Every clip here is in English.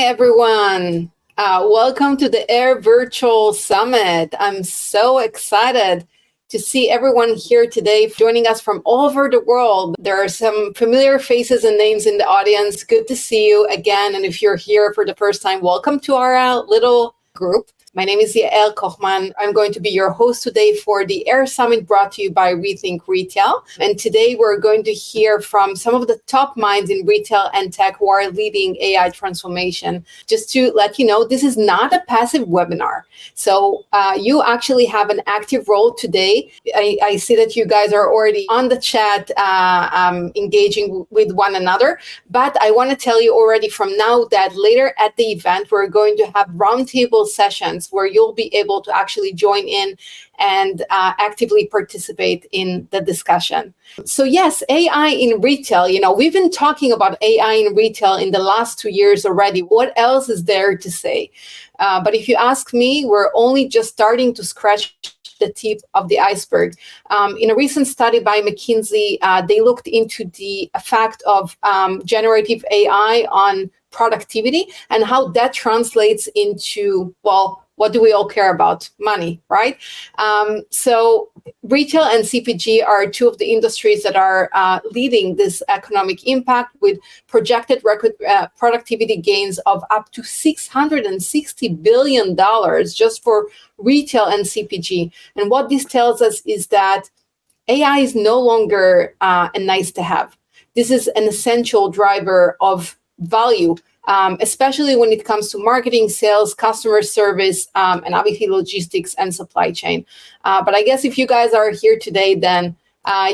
everyone. Welcome to the AiR Virtual Summit. I'm so excited to see everyone here today joining us from all over the world. There are some familiar faces and names in the audience. Good to see you again. And if you're here for the first time, welcome to our little group. My name is Yael Kochman. I'm going to be your host today for the AiR Summit brought to you by Rethink Retail. And today we're going to hear from some of the top minds in retail and tech who are leading AI transformation. Just to let you know, this is not a passive webinar. So you actually have an active role today. I see that you guys are already on the chat engaging with one another. But I want to tell you already from now that later at the event, we're going to have roundtable sessions where you'll be able to actually join in and actively participate in the discussion. So yes, AI in retail, we've been talking about AI in retail in the last 2 years already. What else is there to say? But if you ask me, we're only just starting to scratch the tip of the iceberg. In a recent study by McKinsey, they looked into the effect of generative AI on productivity and how that translates into, what do we all care about? Money, right? So retail and CPG are two of the industries that are leading this economic impact with projected record productivity gains of up to $660 billion just for retail and CPG. And what this tells us is that AI is no longer a nice to have. This is an essential driver of value, especially when it comes to marketing, sales, customer service, and obviously logistics and supply chain. But I guess if you guys are here today, then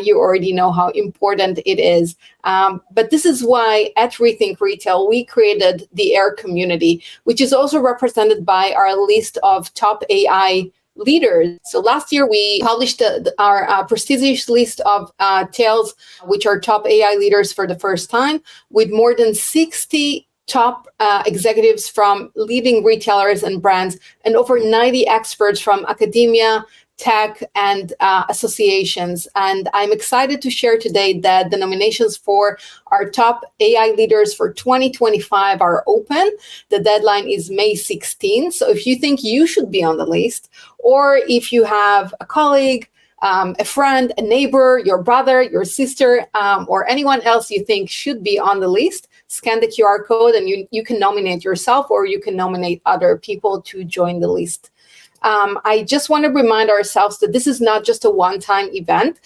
you already know how important it is. But this is why at Rethink Retail, we created the AiR community, which is also represented by our list of top AI leaders. So last year, we published our prestigious list of tales, which are top AI leaders for the first time, with more than 60 top executives from leading retailers and brands, and over 90 experts from academia, tech, and associations. And I'm excited to share today that the nominations for our top AI leaders for 2025 are open. The deadline is May 16th. So if you think you should be on the list, or if you have a colleague, a friend, a neighbor, your brother, your sister, or anyone else you think should be on the list, scan the QR code and you can nominate yourself, or you can nominate other people to join the list. I just want to remind ourselves that this is not just a one-time event.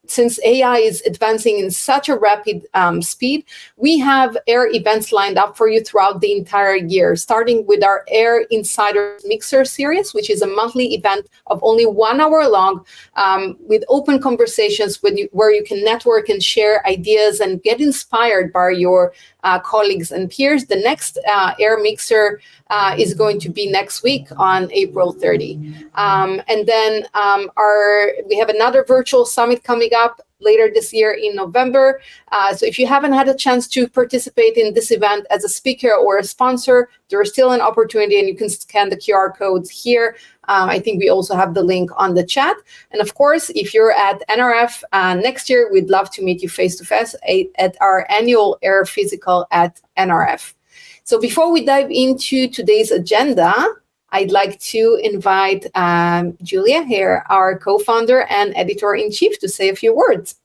Since AI is advancing in such a rapid speed, we have AiR events lined up for you throughout the entire year, starting with our AiR Insider Mixer series, which is a monthly event of only 1 hour long, with open conversations where you can network and share ideas and get inspired by your colleagues and peers. The next AiR Mixer is going to be next week on April 30. And then we have another virtual summit coming up later this year in November. So if you haven't had a chance to participate in this event as a speaker or a sponsor, there is still an opportunity, and you can scan the QR codes here. I think we also have the link on the chat. And of course, if you're at NRF next year, we'd love to meet you face-to-face at our annual AiR Physical at NRF. So before we dive into today's agenda, I'd like to invite Julia here, our co-founder and editor-in-chief, to say a few words.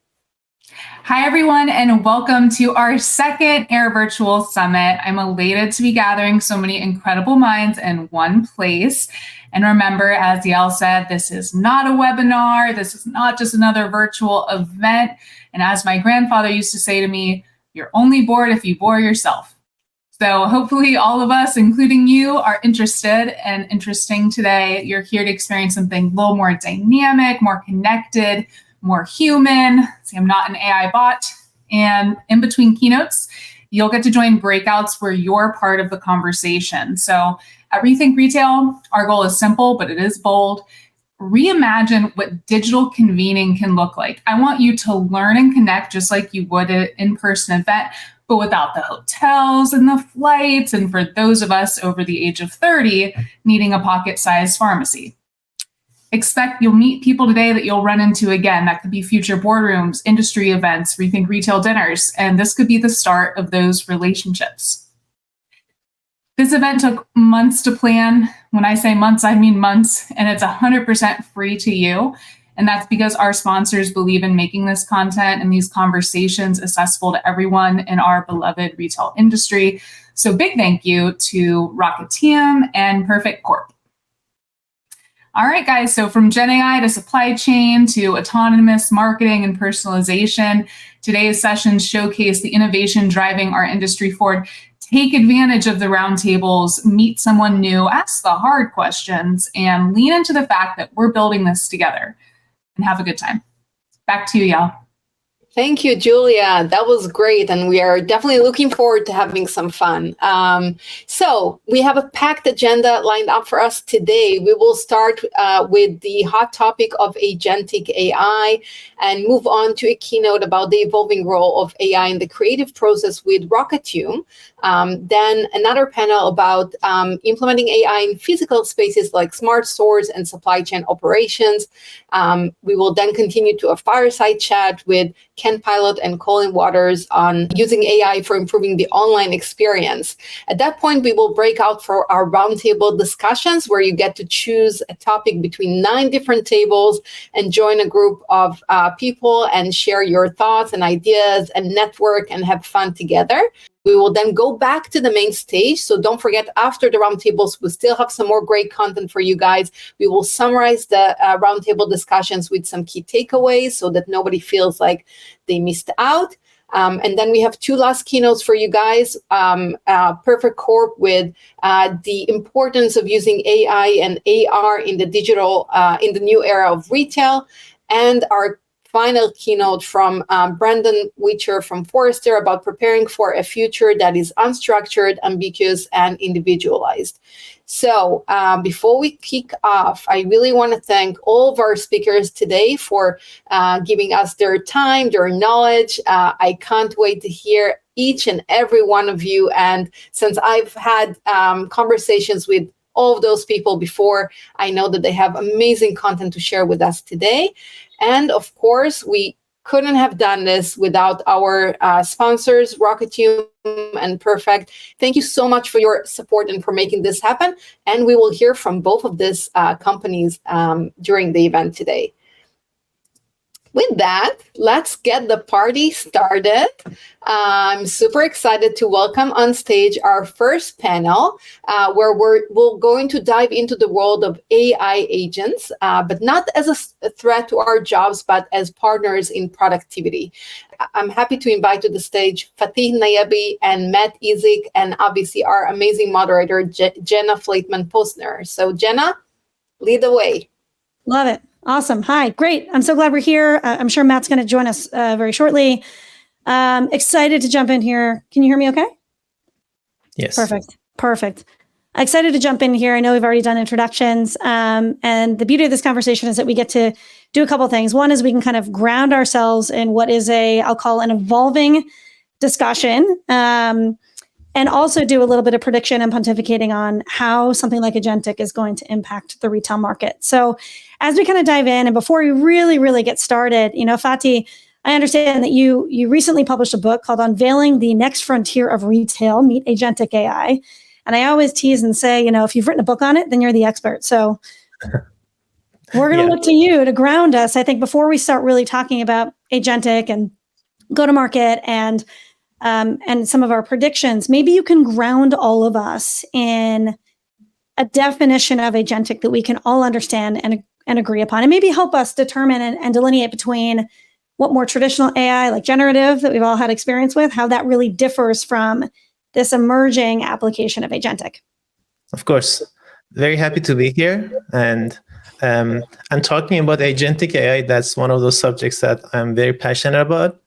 Hi, everyone, and welcome to our second AiR Virtual Summit. I'm elated to be gathering so many incredible minds in one place. And remember, as Yael said, this is not a webinar. This is not just another virtual event. And as my grandfather used to say to me, you're only bored if you bore yourself. So hopefully all of us, including you, are interested and interesting today. You're here to experience something a little more dynamic, more connected, more human. See, I'm not an AI bot. And in between keynotes, you'll get to join breakouts where you're part of the conversation. So at Rethink Retail, our goal is simple, but it is bold. Reimagine what digital convening can look like. I want you to learn and connect just like you would at an in-person event, but without the hotels and the flights, and for those of us over the age of 30, needing a pocket-sized pharmacy. Expect you'll meet people today that you'll run into again. That could be future boardrooms, industry events, Rethink Retail dinners, and this could be the start of those relationships. This event took months to plan. When I say months, I mean months, and it's 100% free to you. And that's because our sponsors believe in making this content and these conversations accessible to everyone in our beloved retail industry. So big thank you to Rocketium and Perfect Corp. All right, guys, so from Gen AI to supply chain to autonomous marketing and personalization, today's sessions showcase the innovation driving our industry forward. Take advantage of the roundtables, meet someone new, ask the hard questions, and lean into the fact that we're building this together. And have a good time. Back to you, Yael. Thank you, Julia. That was great. And we are definitely looking forward to having some fun. So we have a packed agenda lined up for us today. We will start with the hot topic of Agentic AI and move on to a keynote about the evolving role of AI in the creative process with Rocketium. Then another panel about implementing AI in physical spaces like smart stores and supply chain operations. We will then continue to a fireside chat with Ken Pilot and Colin Waters on using AI for improving the online experience. At that point, we will break out for our roundtable discussions where you get to choose a topic between 9 different tables and join a group of people and share your thoughts and ideas and network and have fun together. We will then go back to the main stage. So don't forget, after the roundtables, we still have some more great content for you guys. We will summarize the roundtable discussions with some key takeaways so that nobody feels like they missed out. And then we have 2 last keynotes for you guys. Perfect Corp with the importance of using AI and AR in the digital, in the new era of retail, and our final keynote from Brandon Witcher from Forrester about preparing for a future that is unstructured, ambiguous, and individualized. So before we kick off, I really want to thank all of our speakers today for giving us their time, their knowledge. I can't wait to hear each and every one of you. And since I've had conversations with all of those people before, I know that they have amazing content to share with us today. And of course, we couldn't have done this without our sponsors, Rocketium and Perfect. Thank you so much for your support and for making this happen. And we will hear from both of these companies during the event today. With that, let's get the party started. I'm super excited to welcome on stage our first panel, where we're going to dive into the world of AI agents, but not as a threat to our jobs, but as partners in productivity. I'm happy to invite to the stage Fatih Nayabi and Matt Izik, and obviously our amazing moderator, Jenna Flateman-Postner. So Jenna, lead the way. Love it. Awesome. Hi. Great. I'm so glad we're here. I'm sure Matt's going to join us very shortly. Excited to jump in here. Can you hear me okay? Yes. Perfect. Excited to jump in here. I know we've already done introductions. And the beauty of this conversation is that we get to do a couple of things. One is we can kind of ground ourselves in what is I'll call an evolving discussion. And also do a little bit of prediction and pontificating on how something like Agentic is going to impact the retail market. So as we kind of dive in, and before we really get started, Fatih, I understand that you recently published a book called Unveiling the Next Frontier of Retail, Meet Agentic AI. And I always tease and say, if you've written a book on it, then you're the expert. So we're going to look to you to ground us. I think before we start really talking about Agentic and go-to-market and some of our predictions, maybe you can ground all of us in a definition of agentic that we can all understand and agree upon, and maybe help us determine and delineate between what more traditional AI, like generative, that we've all had experience with, how that really differs from this emerging application of agentic. Of course. Very happy to be here. And talking about agentic AI, that's one of those subjects that I'm very passionate about.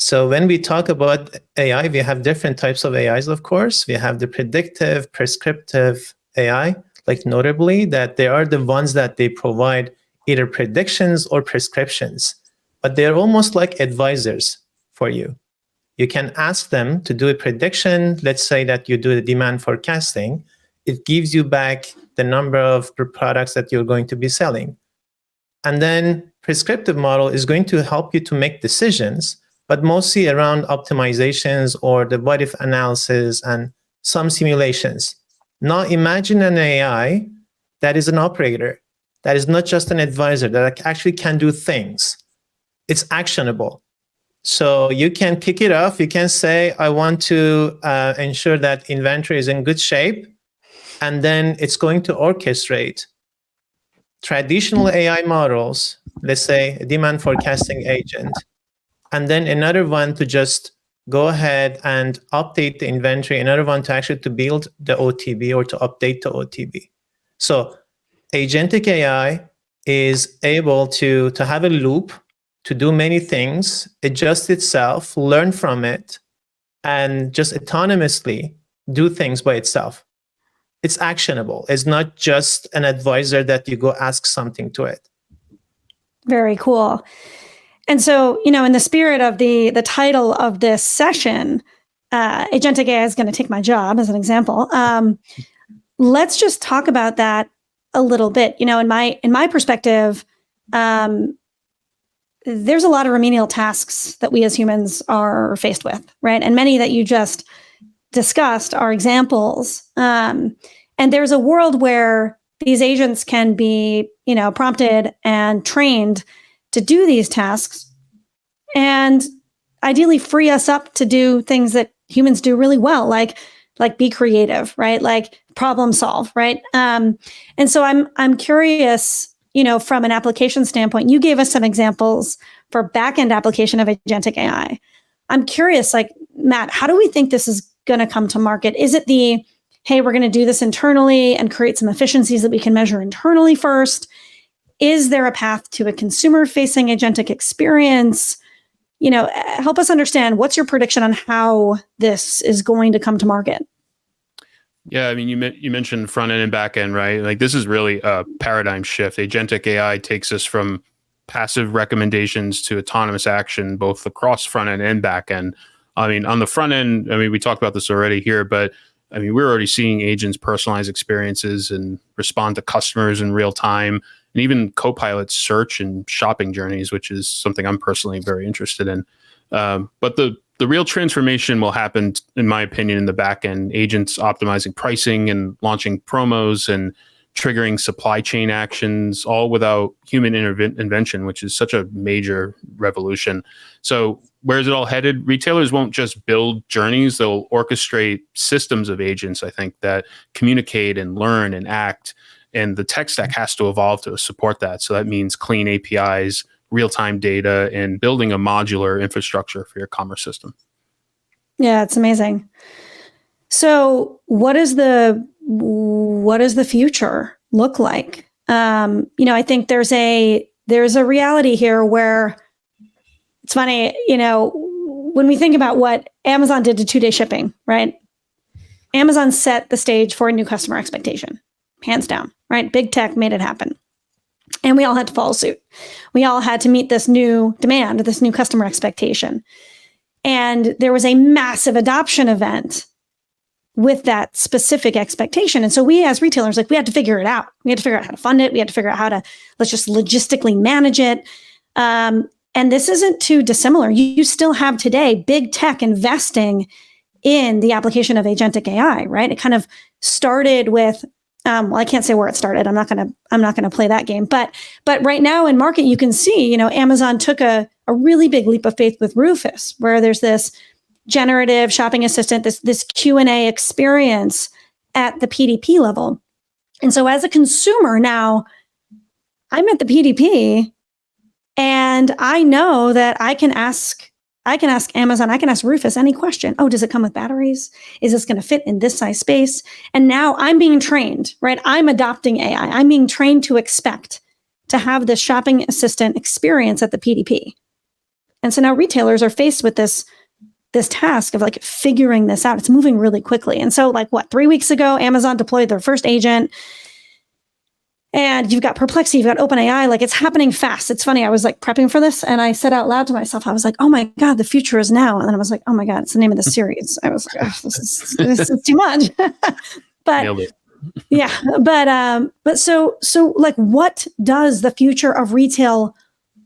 So when we talk about AI, we have different types of AIs, of course. We have the predictive, prescriptive AI, like notably that they are the ones that they provide either predictions or prescriptions, but they're almost like advisors for you. You can ask them to do a prediction. Let's say that you do the demand forecasting. It gives you back the number of products that you're going to be selling. And then prescriptive model is going to help you to make decisions, but mostly around optimizations or the what-if analysis and some simulations. Now imagine an AI that is an operator, that is not just an advisor, that actually can do things. It's actionable. So you can kick it off. You can say, I want to ensure that inventory is in good shape. And then it's going to orchestrate traditional AI models, let's say a demand forecasting agent, and then another one to just go ahead and update the inventory, another one to actually to build the OTB or to update the OTB. So Agentic AI is able to have a loop, to do many things, adjust itself, learn from it, and just autonomously do things by itself. It's actionable. It's not just an advisor that you go ask something to it. Very cool. And so, in the spirit of the title of this session, Agentic AI is going to take my job as an example. Let's just talk about that a little bit. In my perspective, there's a lot of remedial tasks that we as humans are faced with, right? And many that you just discussed are examples. And there's a world where these agents can be, prompted and trained to do these tasks and ideally free us up to do things that humans do really well, like be creative, right? Like problem solve, right? And so I'm curious, from an application standpoint, you gave us some examples for back-end application of agentic AI. I'm curious, Matt, how do we think this is going to come to market? Is it hey, we're going to do this internally and create some efficiencies that we can measure internally first? Is there a path to a consumer-facing agentic experience? Help us understand, what's your prediction on how this is going to come to market? Yeah, I mean, you mentioned front end and back end, right? This is really a paradigm shift. Agentic AI takes us from passive recommendations to autonomous action, both across front end and back end. I mean, on the front end, we talked about this already here, but we're already seeing agents personalize experiences and respond to customers in real time, and even co-pilot search and shopping journeys, which is something I'm personally very interested in. But the real transformation will happen, in my opinion, in the back end. Agents optimizing pricing and launching promos and triggering supply chain actions, all without human intervention, which is such a major revolution. So where is it all headed? Retailers won't just build journeys, they'll orchestrate systems of agents, I think, that communicate and learn and act. And the tech stack has to evolve to support that. So that means clean APIs, real-time data, and building a modular infrastructure for your commerce system. Yeah, it's amazing. So what does the future look like? I think there's a reality here where it's funny, when we think about what Amazon did to 2-day shipping, right? Amazon set the stage for a new customer expectation, hands down, right? Big tech made it happen. And we all had to follow suit. We all had to meet this new demand, this new customer expectation. And there was a massive adoption event with that specific expectation. And so we as retailers, we had to figure it out. We had to figure out how to fund it. We had to figure out how to, let's just logistically manage it. And this isn't too dissimilar. You still have today big tech investing in the application of agentic AI, right? It kind of started with, I can't say where it started. I'm not gonna play that game. But right now in market, you can see, Amazon took a really big leap of faith with Rufus, where there's this generative shopping assistant, this Q&A experience at the PDP level. And so as a consumer now, I'm at the PDP and I know that I can ask Amazon, I can ask Rufus any question. Oh, does it come with batteries? Is this going to fit in this size space? And now I'm being trained, right? I'm adopting AI. I'm being trained to expect to have this shopping assistant experience at the PDP. And so now retailers are faced with this task of figuring this out. It's moving really quickly. And so 3 weeks ago, Amazon deployed their first agent. And you've got Perplexity, you've got OpenAI, it's happening fast. It's funny, I was prepping for this and I said out loud to myself, I was like, oh my God, the future is now. And then I was like, oh my God, it's the name of the series. I was like, oh, this is too much. But nailed it. Yeah, but so what does the future of retail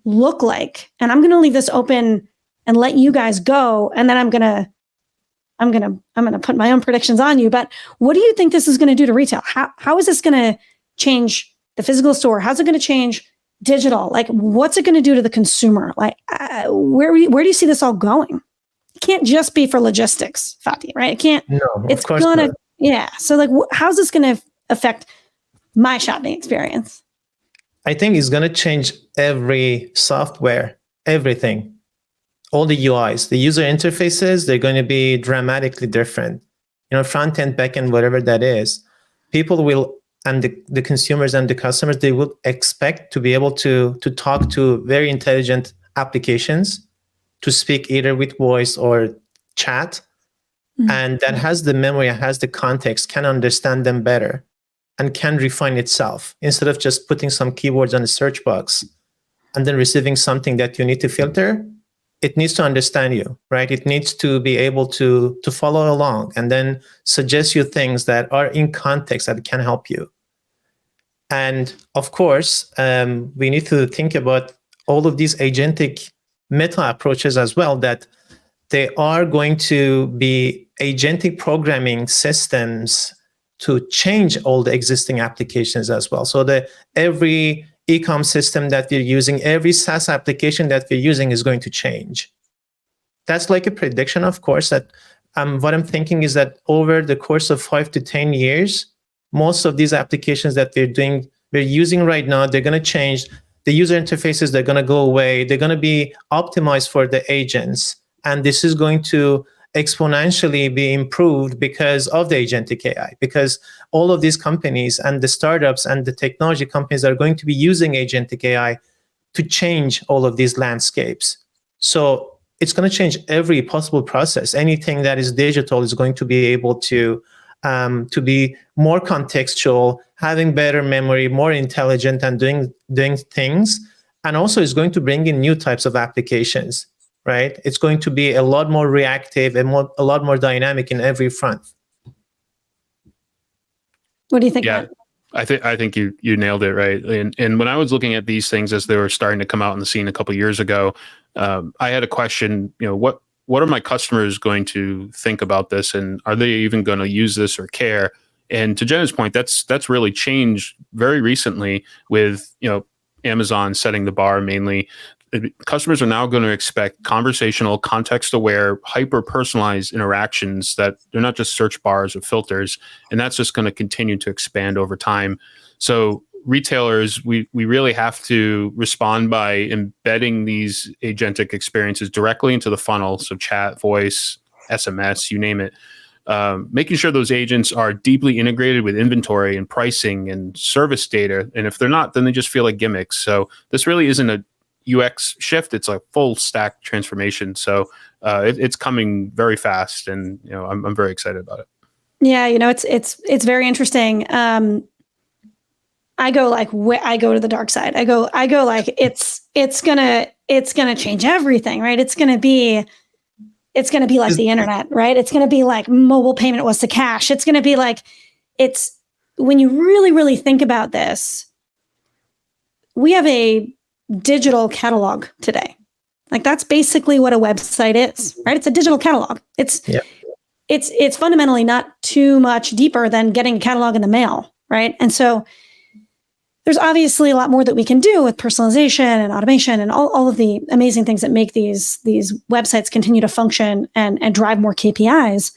look like? And I'm going to leave this open and let you guys go. And then I'm going I'm gonna put my own predictions on you, but what do you think this is going to do to retail? How is this going to change the physical store? How's it going to change digital? Like, what's it going to do to the consumer? Like, where do you see this all going? It can't just be for logistics, Fatih, right? It can't. No, it's of course gonna. not. Yeah. So, like, how's this going to affect my shopping experience? I think it's going to change every software, everything. All the UIs, the user interfaces, they're going to be dramatically different. Front end, back end, whatever that is. People will, and the consumers and the customers, they will expect to be able to talk to very intelligent applications, to speak either with voice or chat, and that has the memory, has the context, can understand them better, and can refine itself instead of just putting some keywords on the search box and then receiving something that you need to filter. It needs to understand you, right? It needs to be able to follow along and then suggest you things that are in context that can help you. And of course, we need to think about all of these agentic meta approaches as well, that they are going to be agentic programming systems to change all the existing applications as well. So that every e-com system that we're using, every SaaS application that we're using is going to change. That's like a prediction, of course, that what I'm thinking is that over the course of 5 to 10 years, most of these applications that we're using right now, they're going to change. The user interfaces, they're going to go away. They're going to be optimized for the agents. And this is going to exponentially be improved because of the agentic AI, because all of these companies and the startups and the technology companies are going to be using agentic AI to change all of these landscapes. So it's going to change every possible process. Anything that is digital is going to be able to be more contextual, having better memory, more intelligent, and doing things. And also is going to bring in new types of applications. Right? It's going to be a lot more reactive and a lot more dynamic in every front. What do you think? Yeah, I think you nailed it, right? And when I was looking at these things as they were starting to come out in the scene a couple of years ago, I had a question. What are my customers going to think about this, and are they even going to use this or care? And to Jenna's point, that's really changed very recently with Amazon setting the bar mainly. Customers are now going to expect conversational, context-aware, hyper-personalized interactions that they're not just search bars or filters, and that's just going to continue to expand over time. So retailers, we really have to respond by embedding these agentic experiences directly into the funnel, so chat, voice, SMS, you name it, making sure those agents are deeply integrated with inventory and pricing and service data, and if they're not, then they just feel like gimmicks. So this really isn't a UX shift, it's a full stack transformation. So it's coming very fast, and I'm very excited about it. Yeah, it's very interesting. I go to the dark side. I go like it's gonna change everything, right? It's gonna be like the internet, right? It's gonna be like mobile payment was to cash. It's gonna be like when you really, really think about this, we have a digital catalog today. Like that's basically what a website is, right? It's a digital catalog. It's fundamentally not too much deeper than getting a catalog in the mail, right? And so there's obviously a lot more that we can do with personalization and automation and all of the amazing things that make these websites continue to function and drive more KPIs.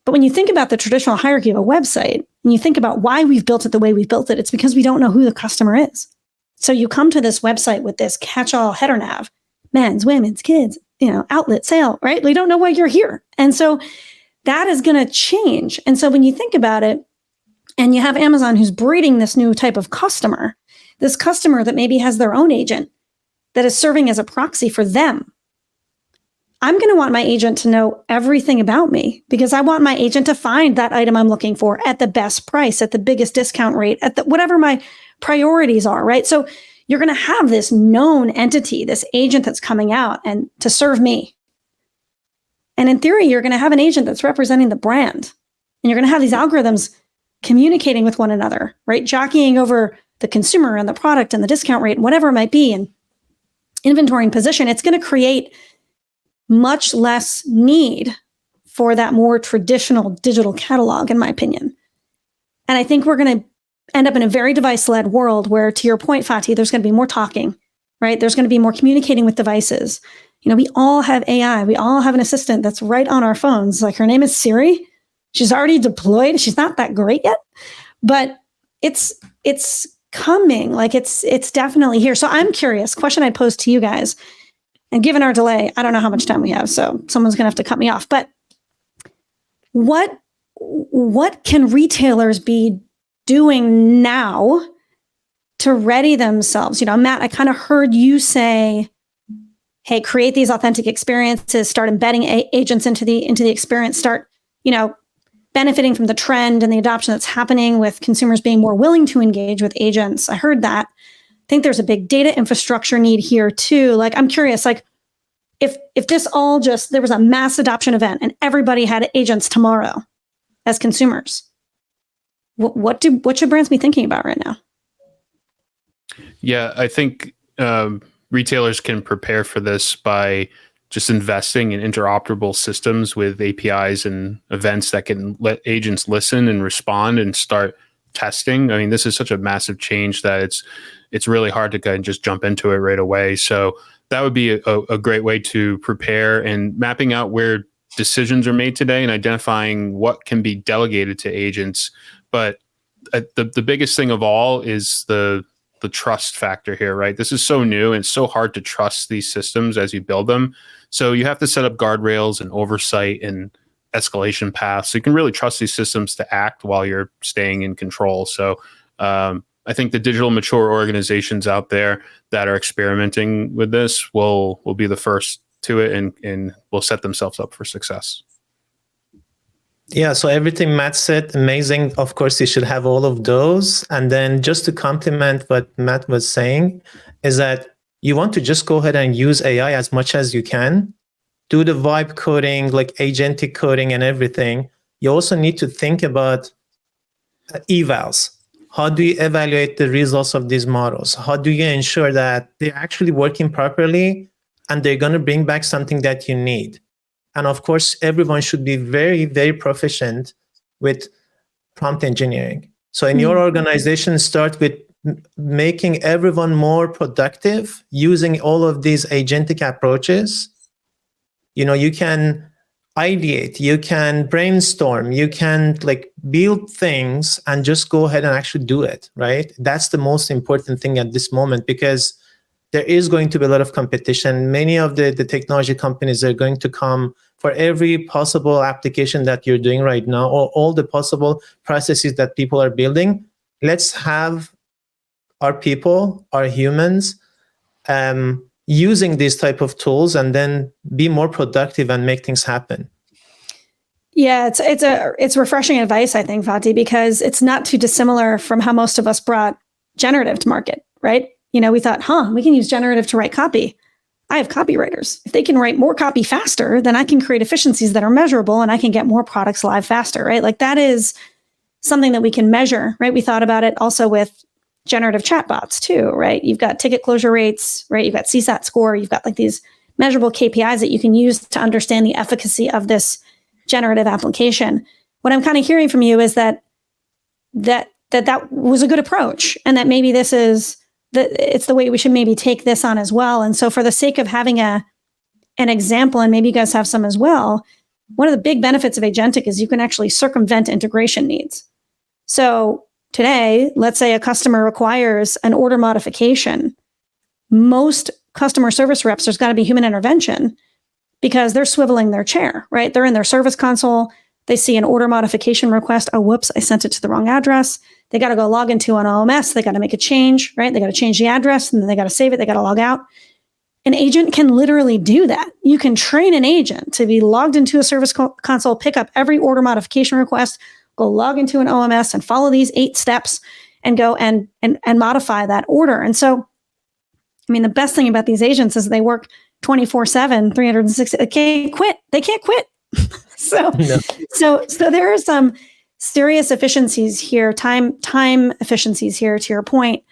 But when you think about the traditional hierarchy of a website, and you think about why we've built it the way we've built it, it's because we don't know who the customer is. So you come to this website with this catch-all header nav, men's, women's, kids, outlet, sale, right? We don't know why you're here. And so that is going to change. And so when you think about it, and you have Amazon who's breeding this new type of customer, this customer that maybe has their own agent that is serving as a proxy for them, I'm going to want my agent to know everything about me because I want my agent to find that item I'm looking for at the best price, at the biggest discount rate, at whatever my priorities are, right? So you're going to have this known entity, this agent that's coming out and to serve me. And in theory, you're going to have an agent that's representing the brand. And you're going to have these algorithms communicating with one another, right? Jockeying over the consumer and the product and the discount rate and whatever it might be and inventory and position. It's going to create much less need for that more traditional digital catalog, in my opinion. And I think we're going to end up in a very device-led world where, to your point, Fatih, there's going to be more talking, right? There's going to be more communicating with devices. You know, we all have AI. We all have an assistant that's right on our phones. Like, her name is Siri. She's already deployed. She's not that great yet, but it's coming. Like, it's definitely here. So I'm curious, question I'd pose to you guys, and given our delay, I don't know how much time we have, so someone's going to have to cut me off, but what can retailers be doing now to ready themselves? You know, Matt, I kind of heard you say, hey, create these authentic experiences, start embedding agents into the experience, start, you know, benefiting from the trend and the adoption that's happening with consumers being more willing to engage with agents. I heard that. I think there's a big data infrastructure need here too. Like, I'm curious, like, if this all just, there was a mass adoption event and everybody had agents tomorrow as consumers, what should brands be thinking about right now? Yeah, I think retailers can prepare for this by just investing in interoperable systems with APIs and events that can let agents listen and respond and start testing. I mean, this is such a massive change that it's really hard to kind of just jump into it right away. So that would be a great way to prepare, and mapping out where decisions are made today and identifying what can be delegated to agents. But the biggest thing of all is the trust factor here, right? This is so new and it's so hard to trust these systems as you build them. So you have to set up guardrails and oversight and escalation paths so you can really trust these systems to act while you're staying in control. So I think the digital mature organizations out there that are experimenting with this will be the first to it and will set themselves up for success. Yeah, so everything Matt said, amazing. Of course, you should have all of those. And then just to complement what Matt was saying is that you want to just go ahead and use AI as much as you can. Do the vibe coding, like agentic coding and everything. You also need to think about evals. How do you evaluate the results of these models? How do you ensure that they're actually working properly and they're going to bring back something that you need? And of course, everyone should be very, very proficient with prompt engineering. So in your organization, start with making everyone more productive using all of these agentic approaches. You know, you can ideate, you can brainstorm, you can like build things and just go ahead and actually do it, right? That's the most important thing at this moment, because there is going to be a lot of competition. Many of the technology companies are going to come for every possible application that you're doing right now, or all the possible processes that people are building. Let's have our people, our humans, using these type of tools and then be more productive and make things happen. Yeah, it's refreshing advice, I think, Fatih, because it's not too dissimilar from how most of us brought generative to market, right? You know, we thought, we can use generative to write copy. I have copywriters. If they can write more copy faster, then I can create efficiencies that are measurable and I can get more products live faster, right? Like, that is something that we can measure, right? We thought about it also with generative chatbots too, right? You've got ticket closure rates, right? You've got CSAT score. You've got like these measurable KPIs that you can use to understand the efficacy of this generative application. What I'm kind of hearing from you is that was a good approach, and that maybe this is it's the way we should maybe take this on as well. And so for the sake of having an example, and maybe you guys have some as well, one of the big benefits of agentic is you can actually circumvent integration needs. So today, let's say a customer requires an order modification. Most customer service reps, there's got to be human intervention because they're swiveling their chair, right? They're in their service console. They see an order modification request. Oh, whoops, I sent it to the wrong address. They got to go log into an OMS. They got to make a change, right? They got to change the address, and then they got to save it. They got to log out. An agent can literally do that. You can train an agent to be logged into a service console, pick up every order modification request, go log into an OMS and follow these 8 steps and go and modify that order. And so, I mean, the best thing about these agents is they work 24/7, 360. They can't quit. They can't quit. So there are some serious efficiencies here, time efficiencies here, to your point.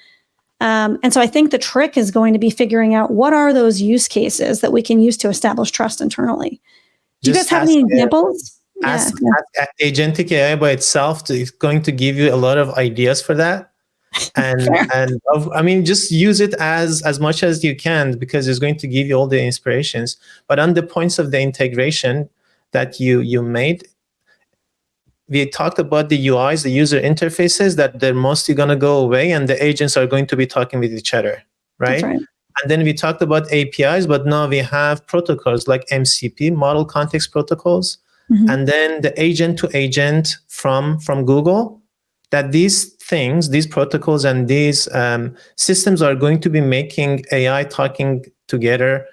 And so I think the trick is going to be figuring out what are those use cases that we can use to establish trust internally. Do you guys have any examples? Ask Agentic AI by itself. It's going to give you a lot of ideas for that. And just use it as much as you can, because it's going to give you all the inspirations. But on the points of the integration that you made, we talked about the UIs, the user interfaces, that they're mostly going to go away, and the agents are going to be talking with each other, right? That's right. And then we talked about APIs, but now we have protocols like MCP, Model Context Protocols, and then the agent to agent from Google. That these things, these protocols and these systems are going to be making AI talking together,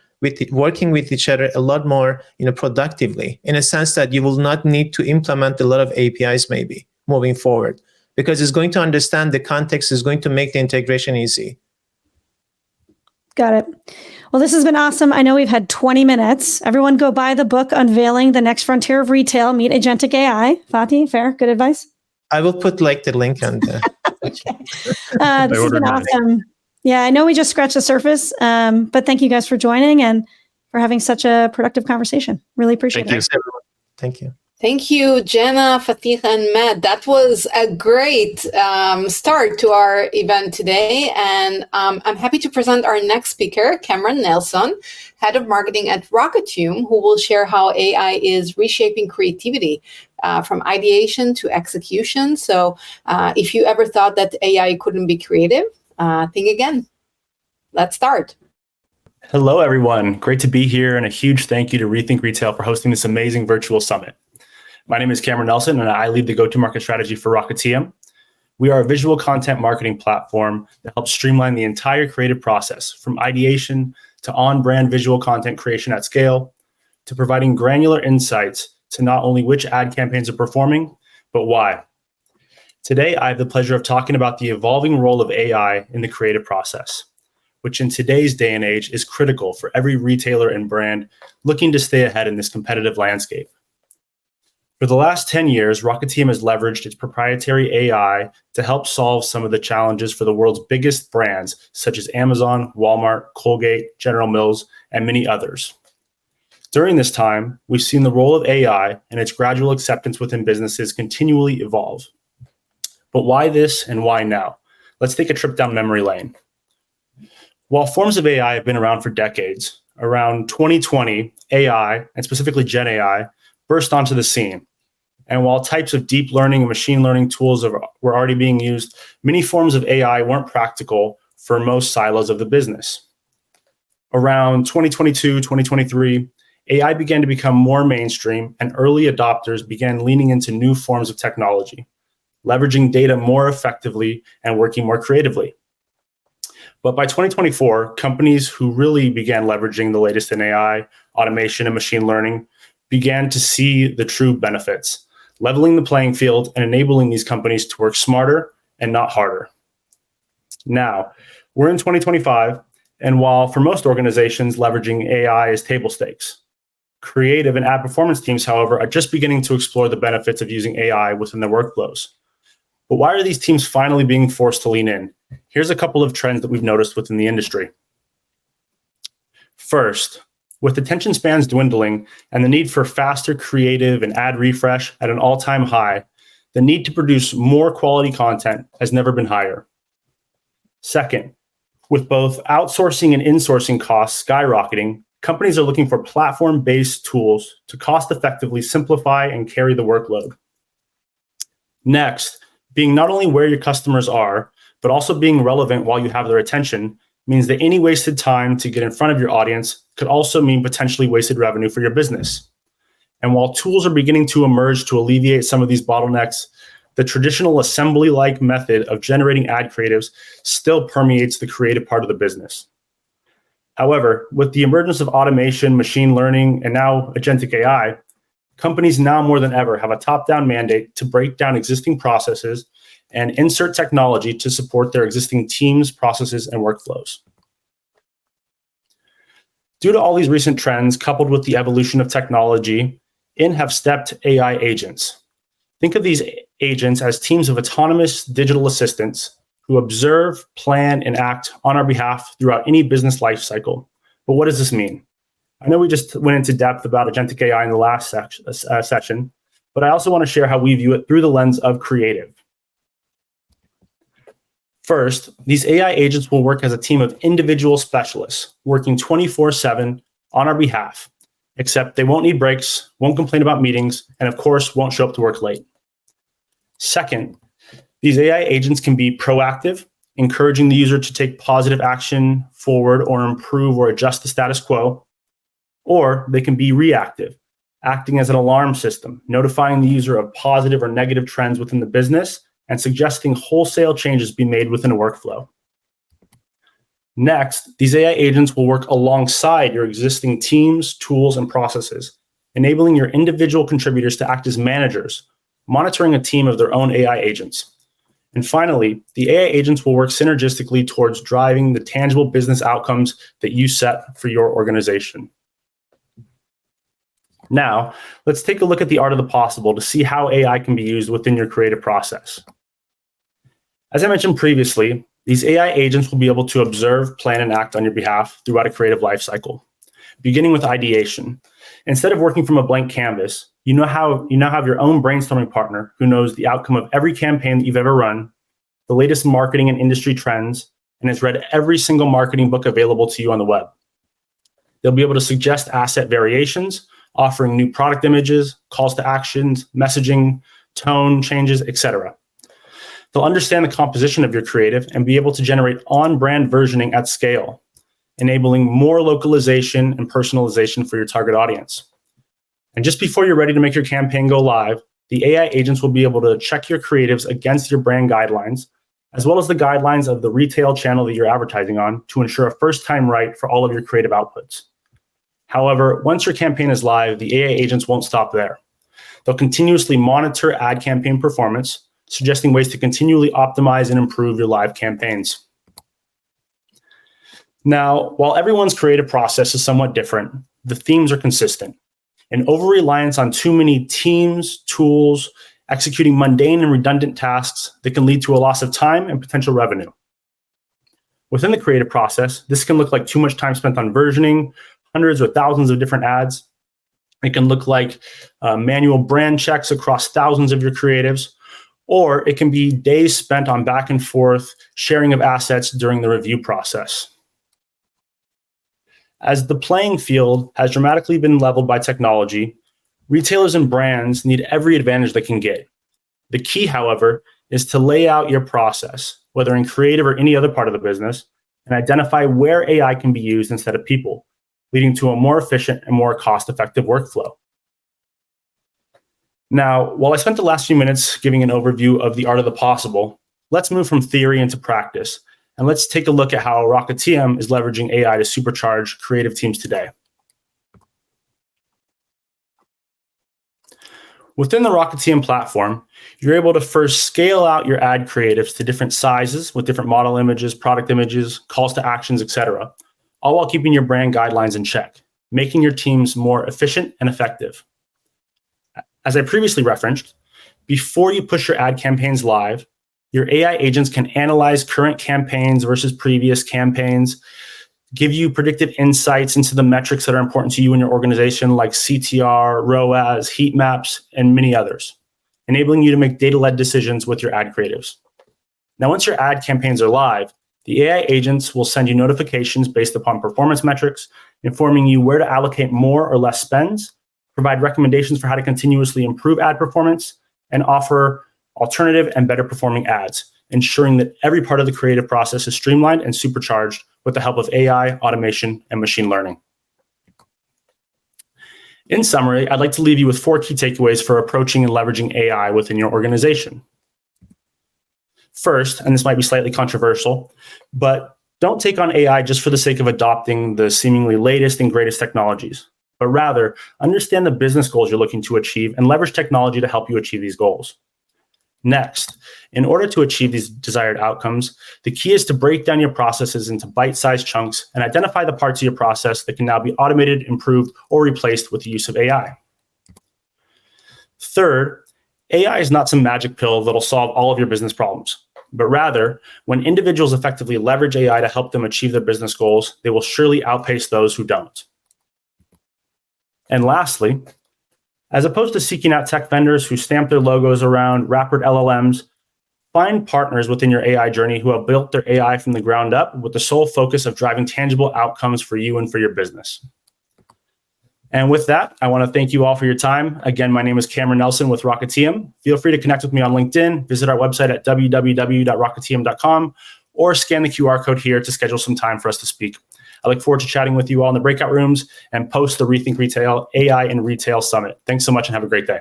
working with each other a lot more, productively, in a sense that you will not need to implement a lot of APIs maybe moving forward, because it's going to understand the context, is going to make the integration easy. Got it. Well, this has been awesome. I know we've had 20 minutes. Everyone go buy the book, Unveiling the Next Frontier of Retail, Meet Agentic AI. Fatih, fair? Good advice? I will put the link on the. Okay. This has been awesome. Yeah, I know we just scratched the surface, but thank you guys for joining and for having such a productive conversation. Really appreciate it. Thanks, everyone. Thank you. Thank you, Jenna, Fatih, and Matt. That was a great start to our event today. And I'm happy to present our next speaker, Cameron Nelson, Head of Marketing at Rocketium, who will share how AI is reshaping creativity from ideation to execution. So if you ever thought that AI couldn't be creative, think again. Let's start. Hello, everyone. Great to be here, and a huge thank you to Rethink Retail for hosting this amazing virtual summit. My name is Cameron Nelson, and I lead the go-to-market strategy for Rocketium. We are a visual content marketing platform that helps streamline the entire creative process, from ideation to on-brand visual content creation at scale, to providing granular insights to not only which ad campaigns are performing, but why. Today, I have the pleasure of talking about the evolving role of AI in the creative process, which in today's day and age is critical for every retailer and brand looking to stay ahead in this competitive landscape. For the last 10 years, Rocketium has leveraged its proprietary AI to help solve some of the challenges for the world's biggest brands, such as Amazon, Walmart, Colgate, General Mills, and many others. During this time, we've seen the role of AI and its gradual acceptance within businesses continually evolve. But why this and why now? Let's take a trip down memory lane. While forms of AI have been around for decades, around 2020, AI, and specifically Gen AI, burst onto the scene. And while types of deep learning and machine learning tools were already being used, many forms of AI weren't practical for most silos of the business. Around 2022, 2023, AI began to become more mainstream, and early adopters began leaning into new forms of technology, leveraging data more effectively and working more creatively. But by 2024, companies who really began leveraging the latest in AI, automation, and machine learning began to see the true benefits, leveling the playing field and enabling these companies to work smarter and not harder. Now, we're in 2025, and while for most organizations, leveraging AI is table stakes, creative and ad performance teams, however, are just beginning to explore the benefits of using AI within their workflows. But why are these teams finally being forced to lean in? Here's a couple of trends that we've noticed within the industry. First, with attention spans dwindling and the need for faster creative and ad refresh at an all-time high, the need to produce more quality content has never been higher. Second, with both outsourcing and insourcing costs skyrocketing, companies are looking for platform-based tools to cost-effectively simplify and carry the workload. Next, being not only where your customers are, but also being relevant while you have their attention means that any wasted time to get in front of your audience could also mean potentially wasted revenue for your business. And while tools are beginning to emerge to alleviate some of these bottlenecks, the traditional assembly-like method of generating ad creatives still permeates the creative part of the business. However, with the emergence of automation, machine learning, and now agentic AI, companies now more than ever have a top-down mandate to break down existing processes and insert technology to support their existing teams, processes, and workflows. Due to all these recent trends, coupled with the evolution of technology, in have stepped AI agents. Think of these agents as teams of autonomous digital assistants who observe, plan, and act on our behalf throughout any business life cycle. But what does this mean? I know we just went into depth about agentic AI in the last session, but I also want to share how we view it through the lens of creative. First, these AI agents will work as a team of individual specialists working 24/7 on our behalf, except they won't need breaks, won't complain about meetings, and of course, won't show up to work late. Second, these AI agents can be proactive, encouraging the user to take positive action forward or improve or adjust the status quo, or they can be reactive, acting as an alarm system, notifying the user of positive or negative trends within the business and suggesting wholesale changes be made within a workflow. Next, these AI agents will work alongside your existing teams, tools, and processes, enabling your individual contributors to act as managers, monitoring a team of their own AI agents. And finally, the AI agents will work synergistically towards driving the tangible business outcomes that you set for your organization. Now, let's take a look at the art of the possible to see how AI can be used within your creative process. As I mentioned previously, these AI agents will be able to observe, plan, and act on your behalf throughout a creative lifecycle, beginning with ideation. Instead of working from a blank canvas, you now have your own brainstorming partner who knows the outcome of every campaign that you've ever run, the latest marketing and industry trends, and has read every single marketing book available to you on the web. They'll be able to suggest asset variations, offering new product images, calls to actions, messaging, tone changes, etc. They'll understand the composition of your creative and be able to generate on-brand versioning at scale, enabling more localization and personalization for your target audience. And just before you're ready to make your campaign go live, the AI agents will be able to check your creatives against your brand guidelines, as well as the guidelines of the retail channel that you're advertising on to ensure a first-time right for all of your creative outputs. However, once your campaign is live, the AI agents won't stop there. They'll continuously monitor ad campaign performance, suggesting ways to continually optimize and improve your live campaigns. Now, while everyone's creative process is somewhat different, the themes are consistent. An over-reliance on too many teams, tools, executing mundane and redundant tasks that can lead to a loss of time and potential revenue. Within the creative process, this can look like too much time spent on versioning, hundreds or thousands of different ads. It can look like manual brand checks across thousands of your creatives, or it can be days spent on back and forth sharing of assets during the review process. As the playing field has dramatically been leveled by technology, retailers and brands need every advantage they can get. The key, however, is to lay out your process, whether in creative or any other part of the business, and identify where AI can be used instead of people, leading to a more efficient and more cost-effective workflow. Now, while I spent the last few minutes giving an overview of the art of the possible, let's move from theory into practice, and let's take a look at how Rocketium is leveraging AI to supercharge creative teams today. Within the Rocketium platform, you're able to first scale out your ad creatives to different sizes with different model images, product images, calls to actions, etc., all while keeping your brand guidelines in check, making your teams more efficient and effective. As I previously referenced, before you push your ad campaigns live, your AI agents can analyze current campaigns versus previous campaigns, give you predictive insights into the metrics that are important to you and your organization, like CTR, ROAS, heat maps, and many others, enabling you to make data-led decisions with your ad creatives. Now, once your ad campaigns are live, the AI agents will send you notifications based upon performance metrics, informing you where to allocate more or less spends, provide recommendations for how to continuously improve ad performance, and offer alternative and better performing ads, ensuring that every part of the creative process is streamlined and supercharged with the help of AI, automation, and machine learning. In summary, I'd like to leave you with 4 key takeaways for approaching and leveraging AI within your organization. First, and this might be slightly controversial, but don't take on AI just for the sake of adopting the seemingly latest and greatest technologies, but rather understand the business goals you're looking to achieve and leverage technology to help you achieve these goals. Next, in order to achieve these desired outcomes, the key is to break down your processes into bite-sized chunks and identify the parts of your process that can now be automated, improved, or replaced with the use of AI. Third, AI is not some magic pill that'll solve all of your business problems, but rather, when individuals effectively leverage AI to help them achieve their business goals, they will surely outpace those who don't. And lastly, As opposed to seeking out tech vendors who stamp their logos around wrappered LLMs, find partners within your AI journey who have built their AI from the ground up with the sole focus of driving tangible outcomes for you and for your business. And with that, I want to thank you all for your time. Again, my name is Cameron Nelson with Rocketium. Feel free to connect with me on LinkedIn, visit our website at www.rocketium.com, or scan the QR code here to schedule some time for us to speak. I look forward to chatting with you all in the breakout rooms and post the Rethink Retail AI and Retail Summit. Thanks so much and have a great day.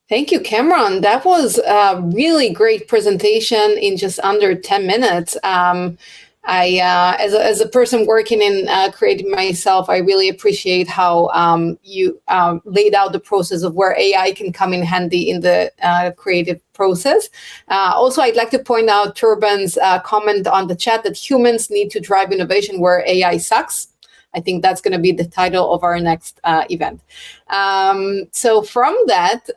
Thank you, Cameron. That was a really great presentation in just under 10 minutes. As a person working in creating myself, I really appreciate how you laid out the process of where AI can come in handy in the creative process. Also, I'd like to point out Turban's comment on the chat that humans need to drive innovation where AI sucks. I think that's going to be the title of our next event. So from that,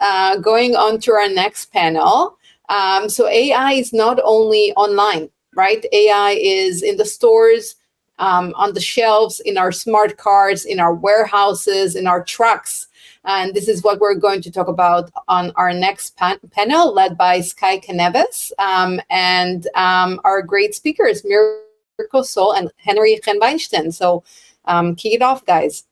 going on to our next panel. So AI is not only online, right? AI is in the stores, on the shelves, in our smart cars, in our warehouses, in our trucks. And this is what we're going to talk about on our next panel, led by Sky Caneves, and our great speakers, Mirko Sol and Henry Henweinstein. So kick it off, guys.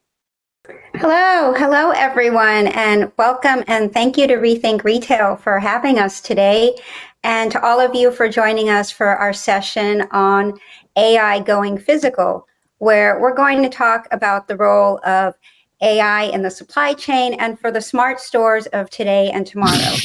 Hello everyone, and welcome and thank you to Rethink Retail for having us today, and to all of you for joining us for our session on AI going physical, where we're going to talk about the role of AI in the supply chain and for the smart stores of today and tomorrow.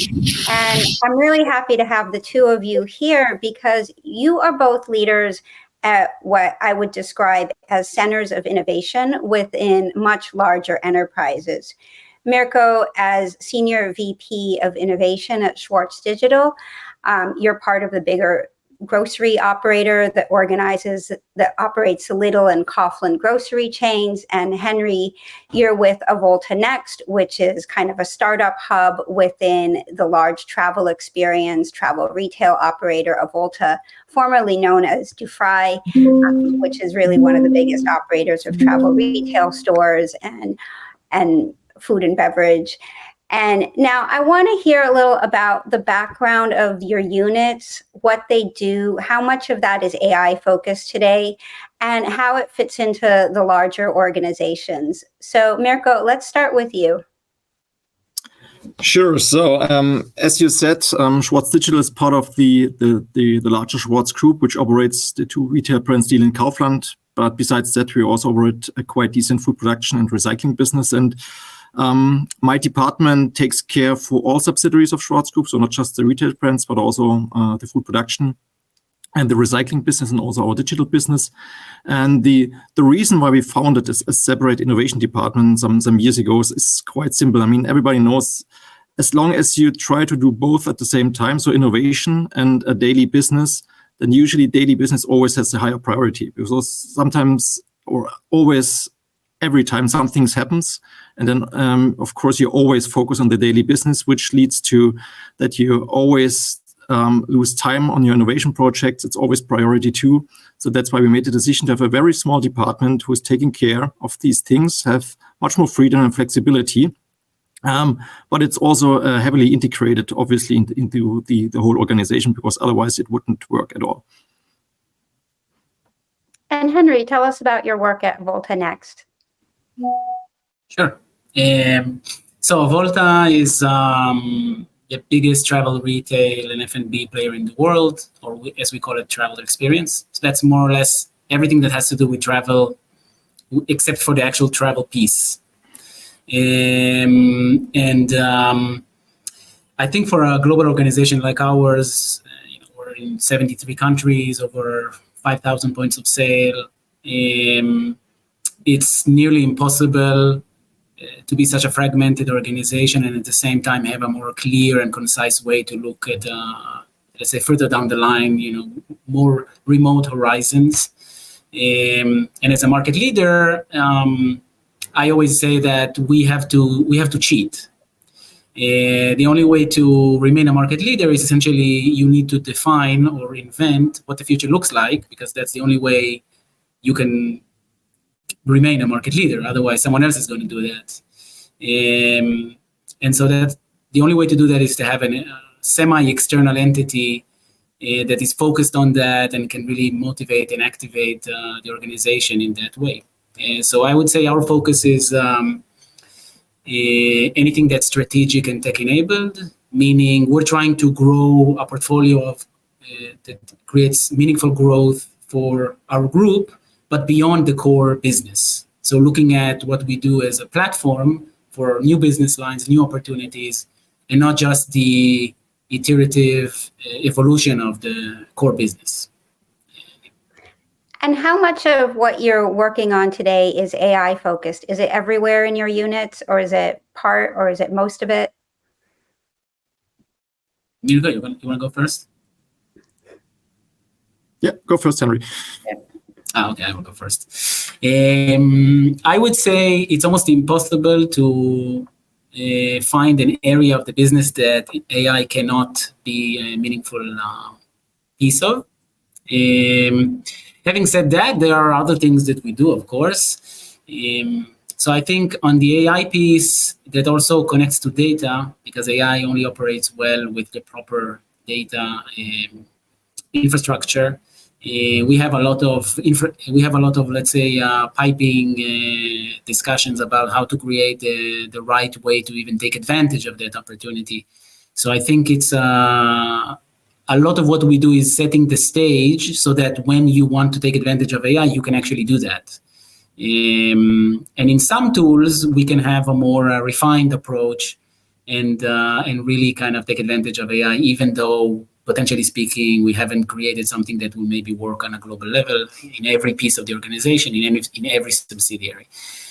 And I'm really happy to have the two of you here because you are both leaders at what I would describe as centers of innovation within much larger enterprises. Mirko, as Senior VP of Innovation at Schwarz Digital, you're part of the bigger grocery operator that operates the Lidl and Coughlin grocery chains. And Henry, you're with Avolta Next, which is kind of a startup hub within the large travel experience, travel retail operator Avolta, formerly known as Dufry, which is really one of the biggest operators of travel retail stores and food and beverage. And now I want to hear a little about the background of your units, what they do, how much of that is AI focused today, and how it fits into the larger organizations. So Mirko, let's start with you. Sure. So as you said, Schwarz Digital is part of the larger Schwarz group, which operates the two retail brands, Lidl and Kaufland. But besides that, we also operate a quite decent food production and recycling business. And my department takes care for all subsidiaries of Schwarz Group, so not just the retail brands, but also the food production and the recycling business and also our digital business. And the reason why we founded a separate innovation department some years ago is quite simple. I mean, everybody knows as long as you try to do both at the same time, so innovation and a daily business, then usually daily business always has a higher priority because sometimes or always every time something happens. And then, of course, you always focus on the daily business, which leads to that you always lose time on your innovation projects. It's always priority two. So that's why we made the decision to have a very small department who is taking care of these things, have much more freedom and flexibility. But it's also heavily integrated, obviously, into the whole organization, because otherwise it wouldn't work at all. And Henry, tell us about your work at Avolta Next. Sure. So Avolta is the biggest travel retail and F&B player in the world, or as we call it, travel experience. So that's more or less everything that has to do with travel, except for the actual travel piece. I think for a global organization like ours, we're in 73 countries, over 5,000 points of sale. It's nearly impossible to be such a fragmented organization and at the same time have a more clear and concise way to look at, let's say, further down the line, more remote horizons. And as a market leader, I always say that we have to cheat. The only way to remain a market leader is essentially you need to define or invent what the future looks like, because that's the only way you can remain a market leader. Otherwise, someone else is going to do that. And so that the only way to do that is to have a semi-external entity that is focused on that and can really motivate and activate the organization in that way. So I would say our focus is anything that's strategic and tech-enabled, meaning we're trying to grow a portfolio of that creates meaningful growth for our group, but beyond the core business. So looking at what we do as a platform for new business lines, new opportunities, and not just the iterative evolution of the core business. And how much of what you're working on today is AI focused? Is it everywhere in your units, or is it part, or is it most of it? Mirko, you want to go first? Yeah, go first, Henry. Okay, I will go first. I would say it's almost impossible to find an area of the business that AI cannot be a meaningful piece of. Having said that, there are other things that we do, of course. So I think on the AI piece, that also connects to data, because AI only operates well with the proper data infrastructure. We have a lot of let's say piping discussions about how to create the right way to even take advantage of that opportunity. So I think it's a lot of what we do is setting the stage so that when you want to take advantage of AI, you can actually do that. And in some tools, we can have a more refined approach and really kind of take advantage of AI, even though, potentially speaking, we haven't created something that will maybe work on a global level in every piece of the organization, in every subsidiary.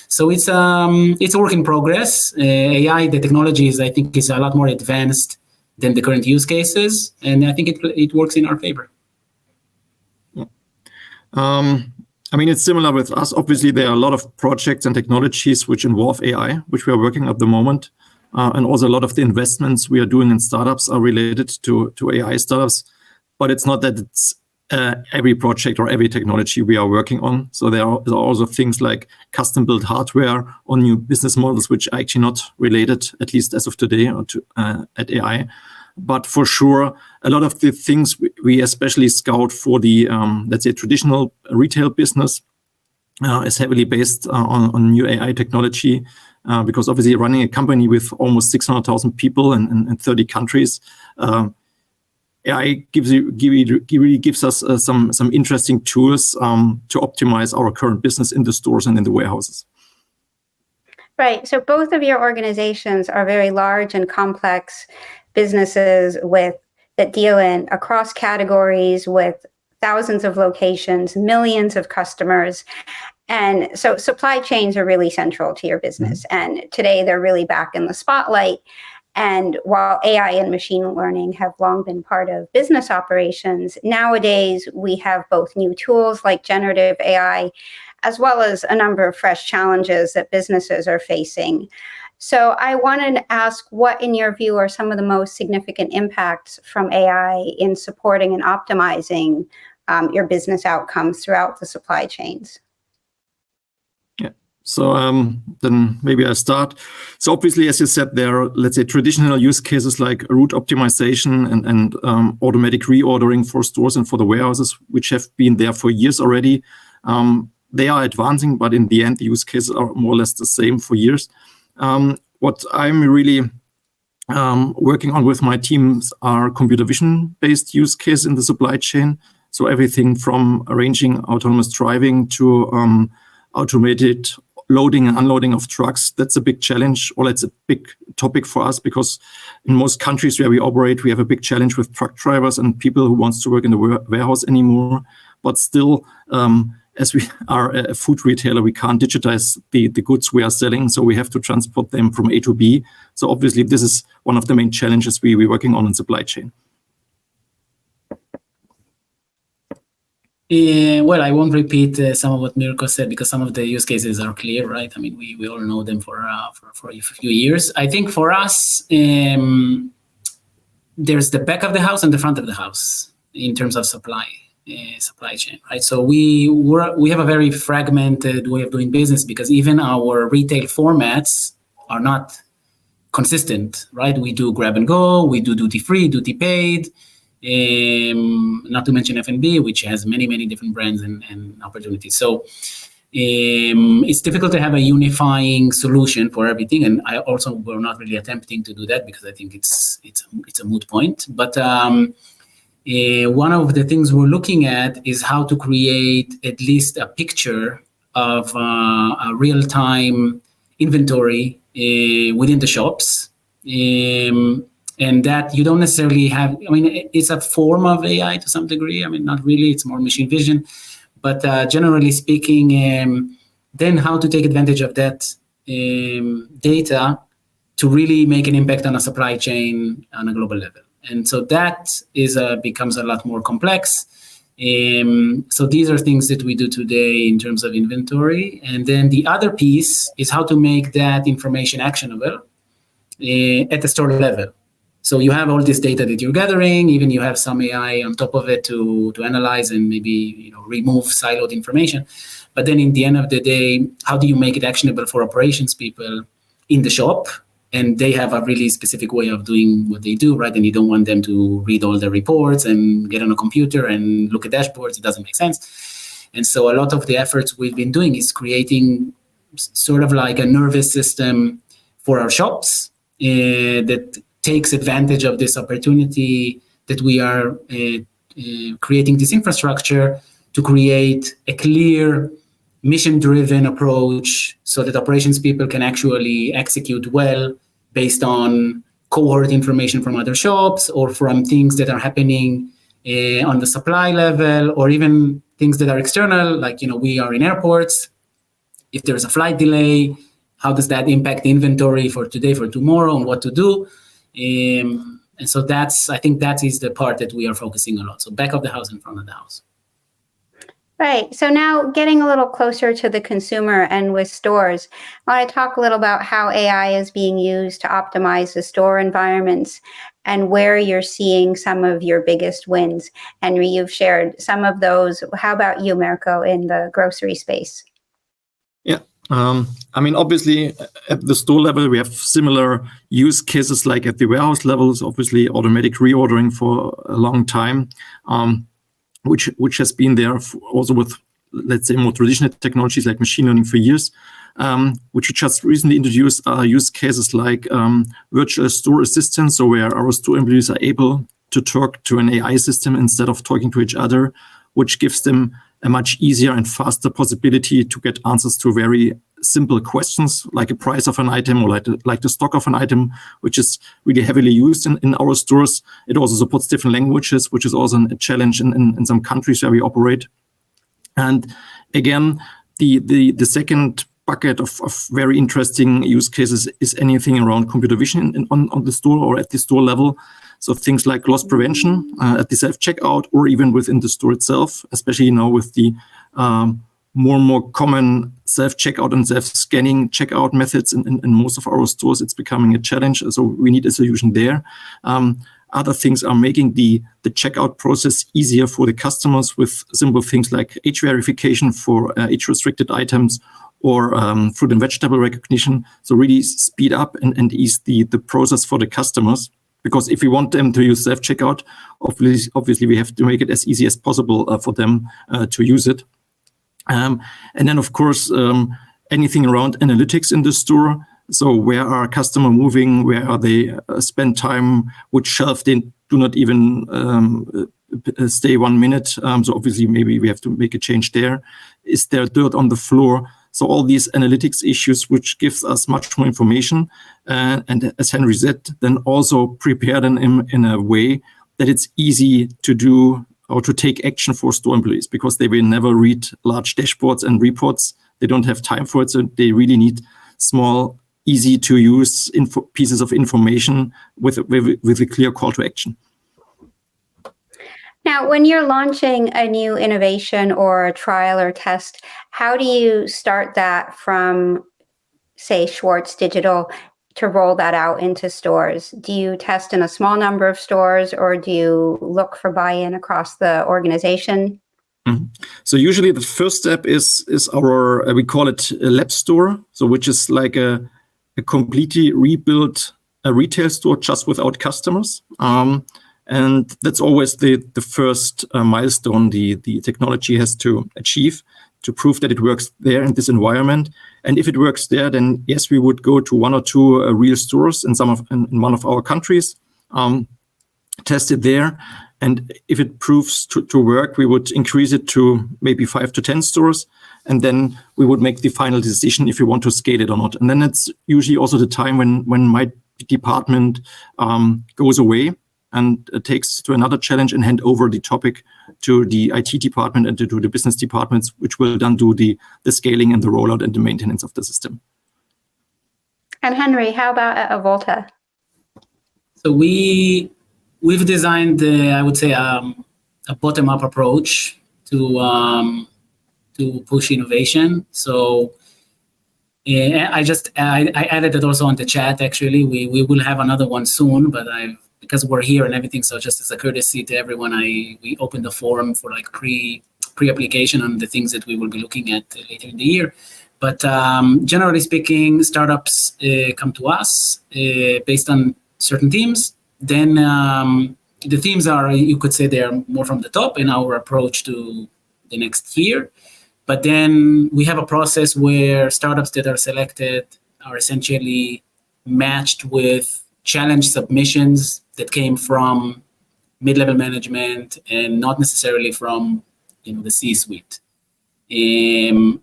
So it's a work in progress. AI, the technology I think is a lot more advanced than the current use cases, and I think it works in our favor. I mean, it's similar with us. Obviously, there are a lot of projects and technologies which involve AI, which we are working at the moment. And also a lot of the investments we are doing in startups are related to AI startups. But it's not that it's every project or every technology we are working on. So there are also things like custom-built hardware or new business models, which are actually not related, at least as of today, or to at AI. But for sure, a lot of the things we especially scout for the, let's say, traditional retail business is heavily based on new AI technology, because obviously running a company with almost 600,000 people in 30 countries, AI really gives us some interesting tools to optimize our current business in the stores and in the warehouses. Right. So both of your organizations are very large and complex businesses that deal in across categories with thousands of locations, millions of customers. And so supply chains are really central to your business. Mm-hmm. And today they're really back in the spotlight. And while AI and machine learning have long been part of business operations, nowadays we have both new tools like generative AI, as well as a number of fresh challenges that businesses are facing. So I wanted to ask, what, in your view, are some of the most significant impacts from AI in supporting and optimizing your business outcomes throughout the supply chains? So then maybe I start. So obviously, as you said, there are, let's say, traditional use cases like route optimization and automatic reordering for stores and for the warehouses, which have been there for years already. They are advancing, but in the end, the use cases are more or less the same for years. What I'm really working on with my teams are computer vision-based use cases in the supply chain. So everything from arranging autonomous driving to automated loading and unloading of trucks. That's a big challenge, or it's a big topic for us, because in most countries where we operate, we have a big challenge with truck drivers and people who wants to work in the warehouse anymore. But still, as we are a food retailer, we can't digitize the goods we are selling, so we have to transport them from A to B. So obviously, this is one of the main challenges we're working on in supply chain. Well, I won't repeat some of what Mirko said, because some of the use cases are clear, right? I mean, we all know them for a few years. I think for us, there's the back of the house and the front of the house in terms of supply chain, right? So we have a very fragmented way of doing business, because even our retail formats are not consistent, right? We do grab and go, we do duty free, duty paid, not to mention F&B, which has many, many different brands and opportunities. So it's difficult to have a unifying solution for everything. And we're not really attempting to do that because I think it's a moot point. But one of the things we're looking at is how to create at least a picture of a real-time inventory within the shops. And that you don't necessarily have, I mean, it's a form of AI to some degree. I mean, not really, it's more machine vision. But generally speaking, then how to take advantage of that data to really make an impact on a supply chain on a global level. And so that becomes a lot more complex. So these are things that we do today in terms of inventory. And then the other piece is how to make that information actionable at the store level. So you have all this data that you're gathering, even you have some AI on top of it to analyze and maybe remove siloed information. But then in the end of the day, how do you make it actionable for operations people in the shop? And they have a really specific way of doing what they do, right? And you don't want them to read all the reports and get on a computer and look at dashboards. It doesn't make sense. And so a lot of the efforts we've been doing is creating sort of like a nervous system for our shops that takes advantage of this opportunity that we are creating this infrastructure to create a clear mission-driven approach so that operations people can actually execute well based on cohort information from other shops or from things that are happening on the supply level, or even things that are external, like we are in airports. If there's a flight delay, how does that impact the inventory for today, for tomorrow, and what to do? And so I think that is the part that we are focusing a lot. So back of the house and front of the house. Right. So now getting a little closer to the consumer and with stores, I want to talk a little about how AI is being used to optimize the store environments and where you're seeing some of your biggest wins. Henry, you've shared some of those. How about you, Mirko, in the grocery space? Yeah. I mean, obviously, at the store level, we have similar use cases like at the warehouse levels, obviously automatic reordering for a long time, which has been there also with, let's say, more traditional technologies like machine learning for years, which we just recently introduced use cases like virtual store assistants, so where our store employees are able to talk to an AI system instead of talking to each other, which gives them a much easier and faster possibility to get answers to very simple questions, like a price of an item or like the stock of an item, which is really heavily used in our stores. It also supports different languages, which is also a challenge in some countries where we operate. And again, the second bucket of very interesting use cases is anything around computer vision on the store or at the store level. So things like loss prevention at the self-checkout or even within the store itself, especially now with the more and more common self-checkout and self-scanning checkout methods in most of our stores. It's becoming a challenge, so we need a solution there. Other things are making the checkout process easier for the customers with simple things like age verification for age-restricted items or fruit and vegetable recognition. So really speed up and ease the process for the customers. Because if we want them to use self-checkout, obviously we have to make it as easy as possible for them to use it. And then, of course, anything around analytics in the store. So where are customer moving? Where are they spend time? Which shelf they do not even stay 1 minute? So obviously maybe we have to make a change there. Is there dirt on the floor? So all these analytics issues, which gives us much more information. And as Henry said, then also prepare them in a way that it's easy to do or to take action for store employees, because they will never read large dashboards and reports. They don't have time for it. So they really need small, easy to use pieces of information with a clear call to action. Now, when you're launching a new innovation or a trial or test, how do you start that from, say, Schwarz Digital to roll that out into stores? Do you test in a small number of stores, or do you look for buy-in across the organization? Mm-hmm. So usually the first step is our, we call it a lab store, so which is like a completely rebuilt a retail store just without customers. And that's always the first milestone the technology has to achieve to prove that it works there in this environment. And if it works there, then yes, we would go to 1 or 2 real stores in one of our countries, test it there. And if it proves to work, we would increase it to maybe 5 to 10 stores. And then we would make the final decision if we want to scale it or not. And then it's usually also the time when my department goes away and takes to another challenge and hand over the topic to the IT department and to the business departments, which will then do the scaling and the rollout and the maintenance of the system. And Henry, how about at Volta? So we've designed, I would say, a bottom-up approach to push innovation. So I added it also on the chat. Actually, we will have another one soon, but because we're here and everything, so just as a courtesy to everyone, we opened the forum for like pre-application on the things that we will be looking at later in the year. But generally speaking, startups come to us based on certain themes. Then the themes are, you could say, they are more from the top in our approach to the next year. But then we have a process where startups that are selected are essentially matched with challenge submissions that came from mid-level management and not necessarily from the C-suite. And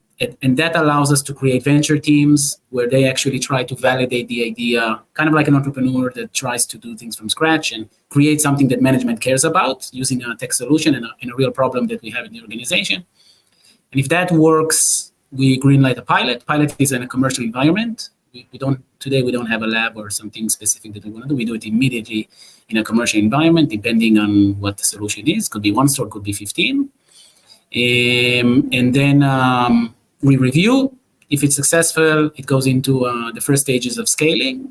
that allows us to create venture teams where they actually try to validate the idea, kind of like an entrepreneur that tries to do things from scratch and create something that management cares about using a tech solution and a real problem that we have in the organization. And if that works, we greenlight a pilot. Pilot is in a commercial environment. Today we don't have a lab or something specific that we want to do. We do it immediately in a commercial environment, depending on what the solution is. Could be 1 store, could be 15. And then we review. If it's successful, it goes into the first stages of scaling,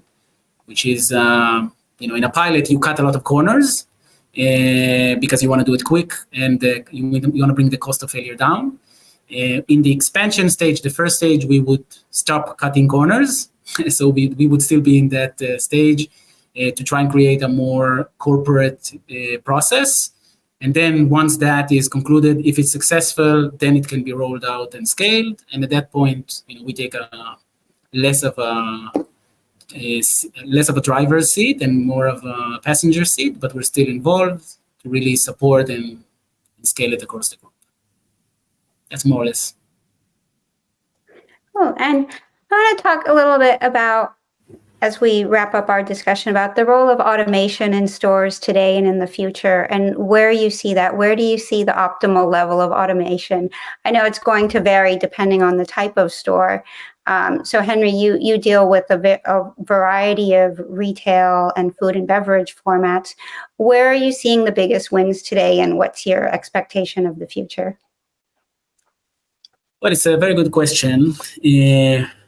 which is, in a pilot, you cut a lot of corners because you want to do it quick and you want to bring the cost of failure down. In the expansion stage, the first stage, we would stop cutting corners. So we would still be in that stage to try and create a more corporate process. And then once that is concluded, if it's successful, then it can be rolled out and scaled. And at that point, we take less of a driver's seat and more of a passenger seat, but we're still involved to really support and scale it across the group. That's more or less. Oh, and I want to talk a little bit about, as we wrap up our discussion, about the role of automation in stores today and in the future, and where you see that. Where do you see the optimal level of automation? I know it's going to vary depending on the type of store. So Henry, you deal with a variety of retail and food and beverage formats. Where are you seeing the biggest wins today, and what's your expectation of the future? Well, it's a very good question.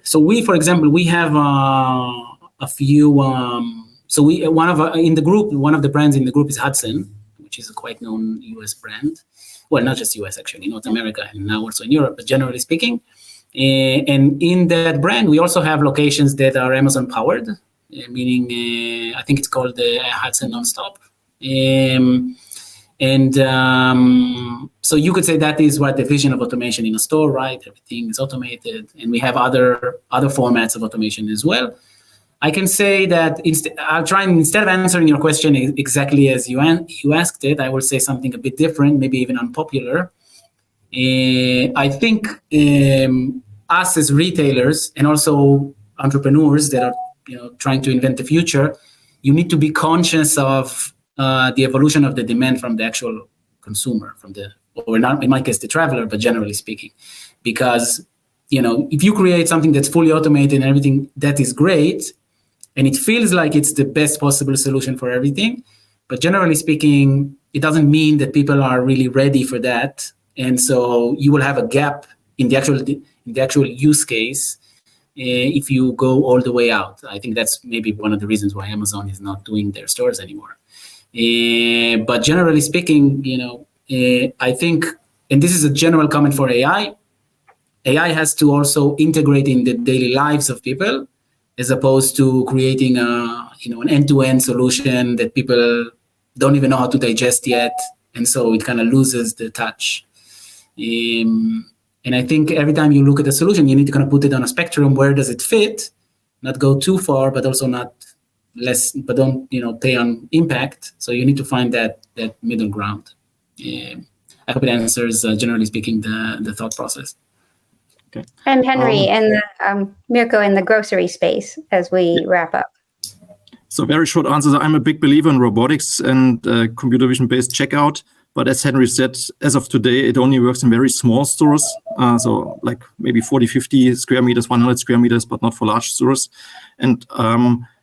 So for example, we have a few. In the group, one of the brands in the group is Hudson, which is a quite known U.S. brand. Well, not just U.S. actually, North America and now also in Europe, but generally speaking. And in that brand, we also have locations that are Amazon powered, meaning I think it's called the Hudson Nonstop. So you could say that is what the vision of automation in a store, right? Everything is automated, and we have other formats of automation as well. I can say that I'll try and, instead of answering your question exactly as you asked it, I will say something a bit different, maybe even unpopular. I think us as retailers and also entrepreneurs that are trying to invent the future, you need to be conscious of the evolution of the demand from the actual consumer, or not in my case the traveler, but generally speaking, because if you create something that's fully automated and everything, that is great, and it feels like it's the best possible solution for everything, but generally speaking, it doesn't mean that people are really ready for that, and so you will have a gap in the actual use case if you go all the way out. I think that's maybe one of the reasons why Amazon is not doing their stores anymore. But generally speaking, I think, and this is a general comment for AI has to also integrate in the daily lives of people. as opposed to creating an end-to-end solution that people don't even know how to digest yet, and so it kind of loses the touch. And I think every time you look at a solution, you need to kind of put it on a spectrum. Where does it fit? Not go too far, but also not less, but don't pay on impact. So you need to find that middle ground. I hope it answers, generally speaking, the thought process. Okay. And Henry and Mirko in the grocery space as we wrap up. So very short answers. I'm a big believer in robotics and computer vision-based checkout. But as Henry said, as of today, it only works in very small stores. So like maybe 40, 50 square meters, 100 square meters, but not for large stores. And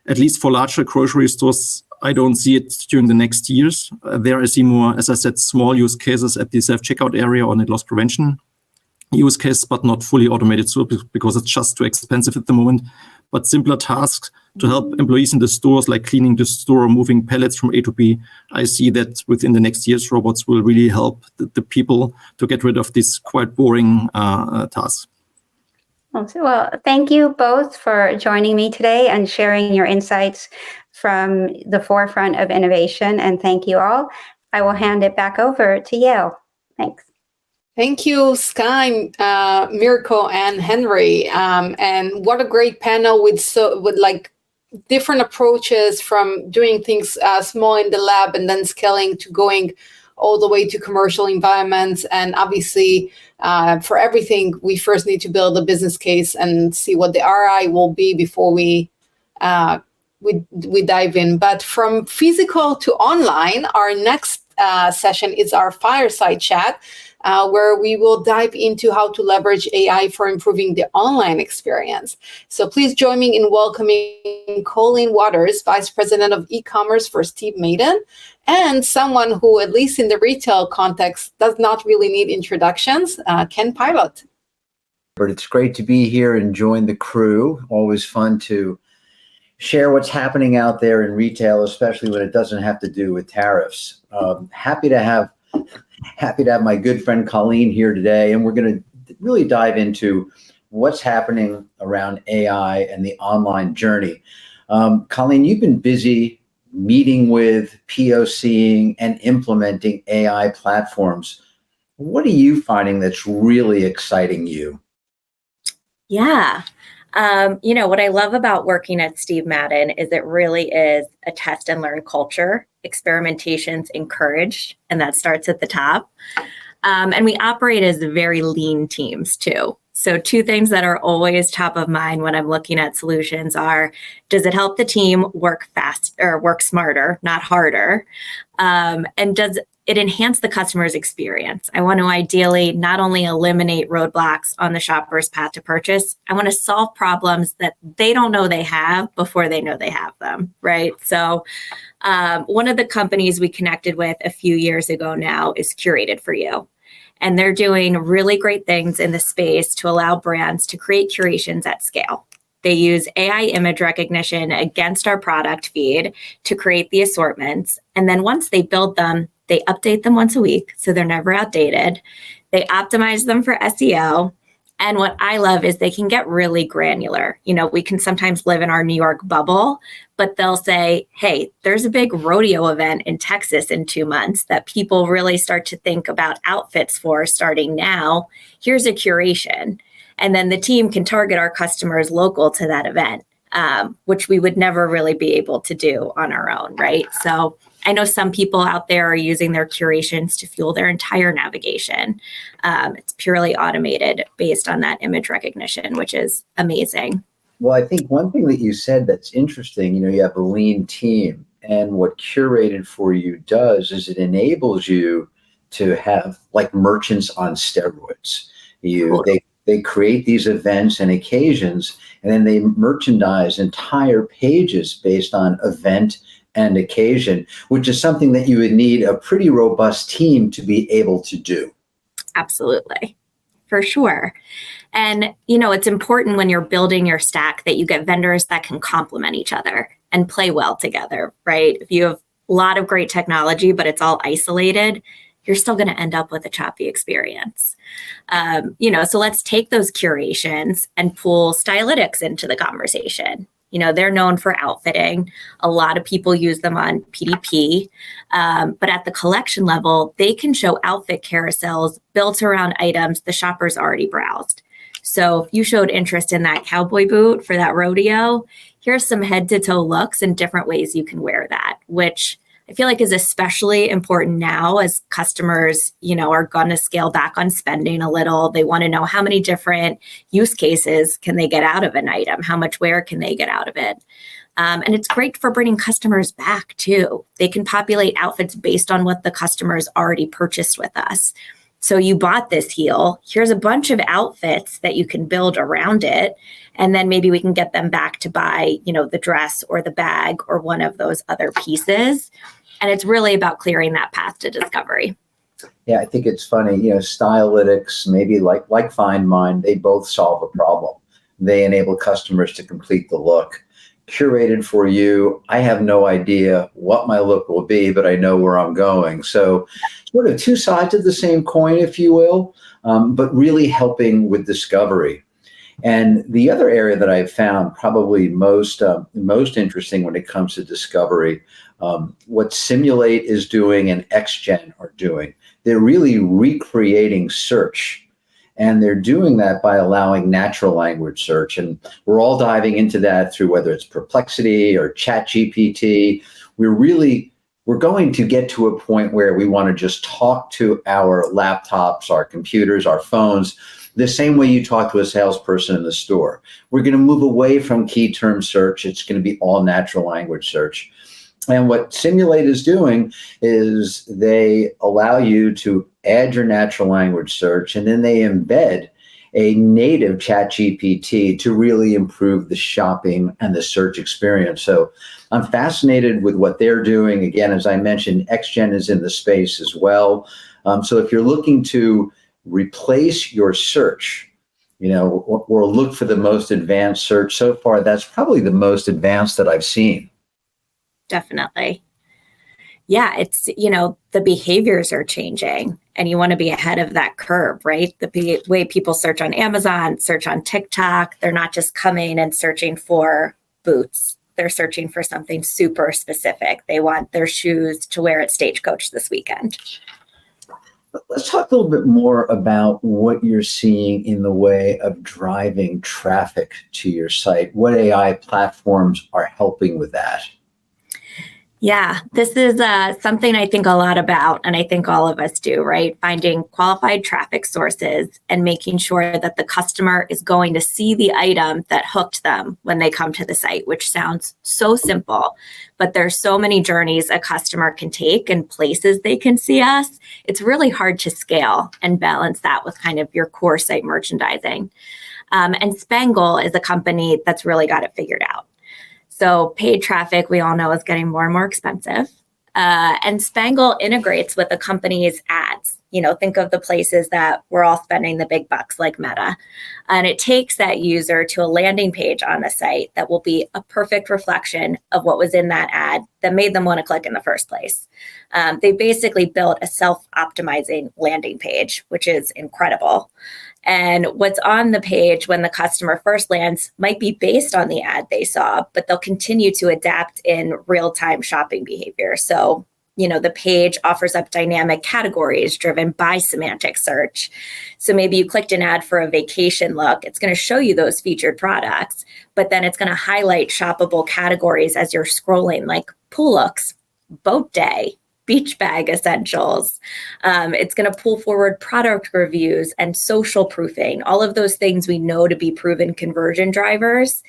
at least for larger grocery stores, I don't see it during the next years. There I see more, as I said, small use cases at the self-checkout area or net loss prevention use case, but not fully automated stores because it's just too expensive at the moment. But simpler tasks to help employees in the stores, like cleaning the store or moving pallets from A to B. I see that within the next years, robots will really help the people to get rid of these quite boring tasks. Well, thank you both for joining me today and sharing your insights from the forefront of innovation. And thank you all. I will hand it back over to Yale. Thanks. Thank you, Sky, Mirko, and Henry. And what a great panel with like different approaches from doing things small in the lab and then scaling to going all the way to commercial environments. And obviously, for everything, we first need to build a business case and see what the ROI will be before we dive in. But from physical to online, our next session is our fireside chat, where we will dive into how to leverage AI for improving the online experience. So please join me in welcoming Colleen Waters, Vice President of E-commerce for Steve Madden, and someone who, at least in the retail context, does not really need introductions, Ken Pilot. But it's great to be here and join the crew. Always fun to share what's happening out there in retail, especially when it doesn't have to do with tariffs. Happy to have my good friend Colleen here today, and we're going to really dive into what's happening around AI and the online journey. Colleen, you've been busy meeting with, POCing, and implementing AI platforms. What are you finding that's really exciting you? Yeah. What I love about working at Steve Madden is it really is a test and learn culture. Experimentation's encouraged, and that starts at the top. And we operate as very lean teams too. So two things that are always top of mind when I'm looking at solutions are, does it help the team work fast or work smarter, not harder? And does it enhance the customer's experience? I want to ideally not only eliminate roadblocks on the shopper's path to purchase, I want to solve problems that they don't know they have before they know they have them, right? So one of the companies we connected with a few years ago now is Curated For You. And they're doing really great things in the space to allow brands to create curations at scale. They use AI image recognition against our product feed to create the assortments. And then once they build them, they update them once a week, so they're never outdated. They optimize them for SEO. And what I love is they can get really granular. We can sometimes live in our New York bubble, but they'll say, hey, there's a big rodeo event in Texas in 2 months that people really start to think about outfits for starting now. Here's a curation. And then the team can target our customers local to that event, which we would never really be able to do on our own, right? So I know some people out there are using their curations to fuel their entire navigation. It's purely automated based on that image recognition, which is amazing. Well, I think one thing that you said that's interesting, you have a lean team, and what Curated For You does is it enables you to have like merchants on steroids. They create these events and occasions, and then they merchandise entire pages based on event and occasion, which is something that you would need a pretty robust team to be able to do. Absolutely, for sure. And, it's important when you're building your stack that you get vendors that can complement each other and play well together, right? If you have a lot of great technology, but it's all isolated, you're still going to end up with a choppy experience. So let's take those curations and pull Stylytics into the conversation. They're known for outfitting. A lot of people use them on PDP. But at the collection level, they can show outfit carousels built around items the shopper's already browsed. So if you showed interest in that cowboy boot for that rodeo, here's some head to toe looks and different ways you can wear that, which I feel like is especially important now as customers, are going to scale back on spending a little. They want to know how many different use cases can they get out of an item? How much wear can they get out of it? And it's great for bringing customers back too. They can populate outfits based on what the customers already purchased with us. So you bought this heel, here's a bunch of outfits that you can build around it. And then maybe we can get them back to buy, the dress or the bag or one of those other pieces. And it's really about clearing that path to discovery. Yeah, I think it's funny, Stylytics, maybe like Find Mine, they both solve a problem. They enable customers to complete the look. Curated for you, I have no idea what my look will be, but I know where I'm going. So sort of two sides of the same coin, if you will, but really helping with discovery. And the other area that I've found probably most interesting when it comes to discovery, what Simulate is doing and XGen are doing, they're really recreating search. And they're doing that by allowing natural language search. And we're all diving into that through whether it's Perplexity or ChatGPT. We're going to get to a point where we want to just talk to our laptops, our computers, our phones, the same way you talk to a salesperson in the store. We're going to move away from key term search. It's going to be all natural language search. And what Simulate is doing is they allow you to add your natural language search, and then they embed a native ChatGPT to really improve the shopping and the search experience. So I'm fascinated with what they're doing. Again, as I mentioned, XGen is in the space as well. So if you're looking to replace your search, or look for the most advanced search, so far, that's probably the most advanced that I've seen. Definitely. Yeah, it's, the behaviors are changing and you want to be ahead of that curve, right? The way people search on Amazon, search on TikTok, they're not just coming and searching for boots. They're searching for something super specific. They want their shoes to wear at Stagecoach this weekend. Let's talk a little bit more about what you're seeing in the way of driving traffic to your site. What AI platforms are helping with that? Yeah, this is something I think a lot about, and I think all of us do, right? Finding qualified traffic sources and making sure that the customer is going to see the item that hooked them when they come to the site, which sounds so simple, but there's so many journeys a customer can take and places they can see us. It's really hard to scale and balance that with kind of your core site merchandising. And Spangle is a company that's really got it figured out. So paid traffic, we all know, is getting more and more expensive. And Spangle integrates with the company's ads. Think of the places that we're all spending the big bucks like Meta. And it takes that user to a landing page on the site that will be a perfect reflection of what was in that ad that made them want to click in the first place. They basically built a self-optimizing landing page, which is incredible. And what's on the page when the customer first lands might be based on the ad they saw, but they'll continue to adapt in real-time shopping behavior. So, the page offers up dynamic categories driven by semantic search. So maybe you clicked an ad for a vacation look. It's going to show you those featured products, but then it's going to highlight shoppable categories as you're scrolling, like pool looks, boat day, beach bag essentials. It's going to pull forward product reviews and social proofing, all of those things we know to be proven conversion drivers,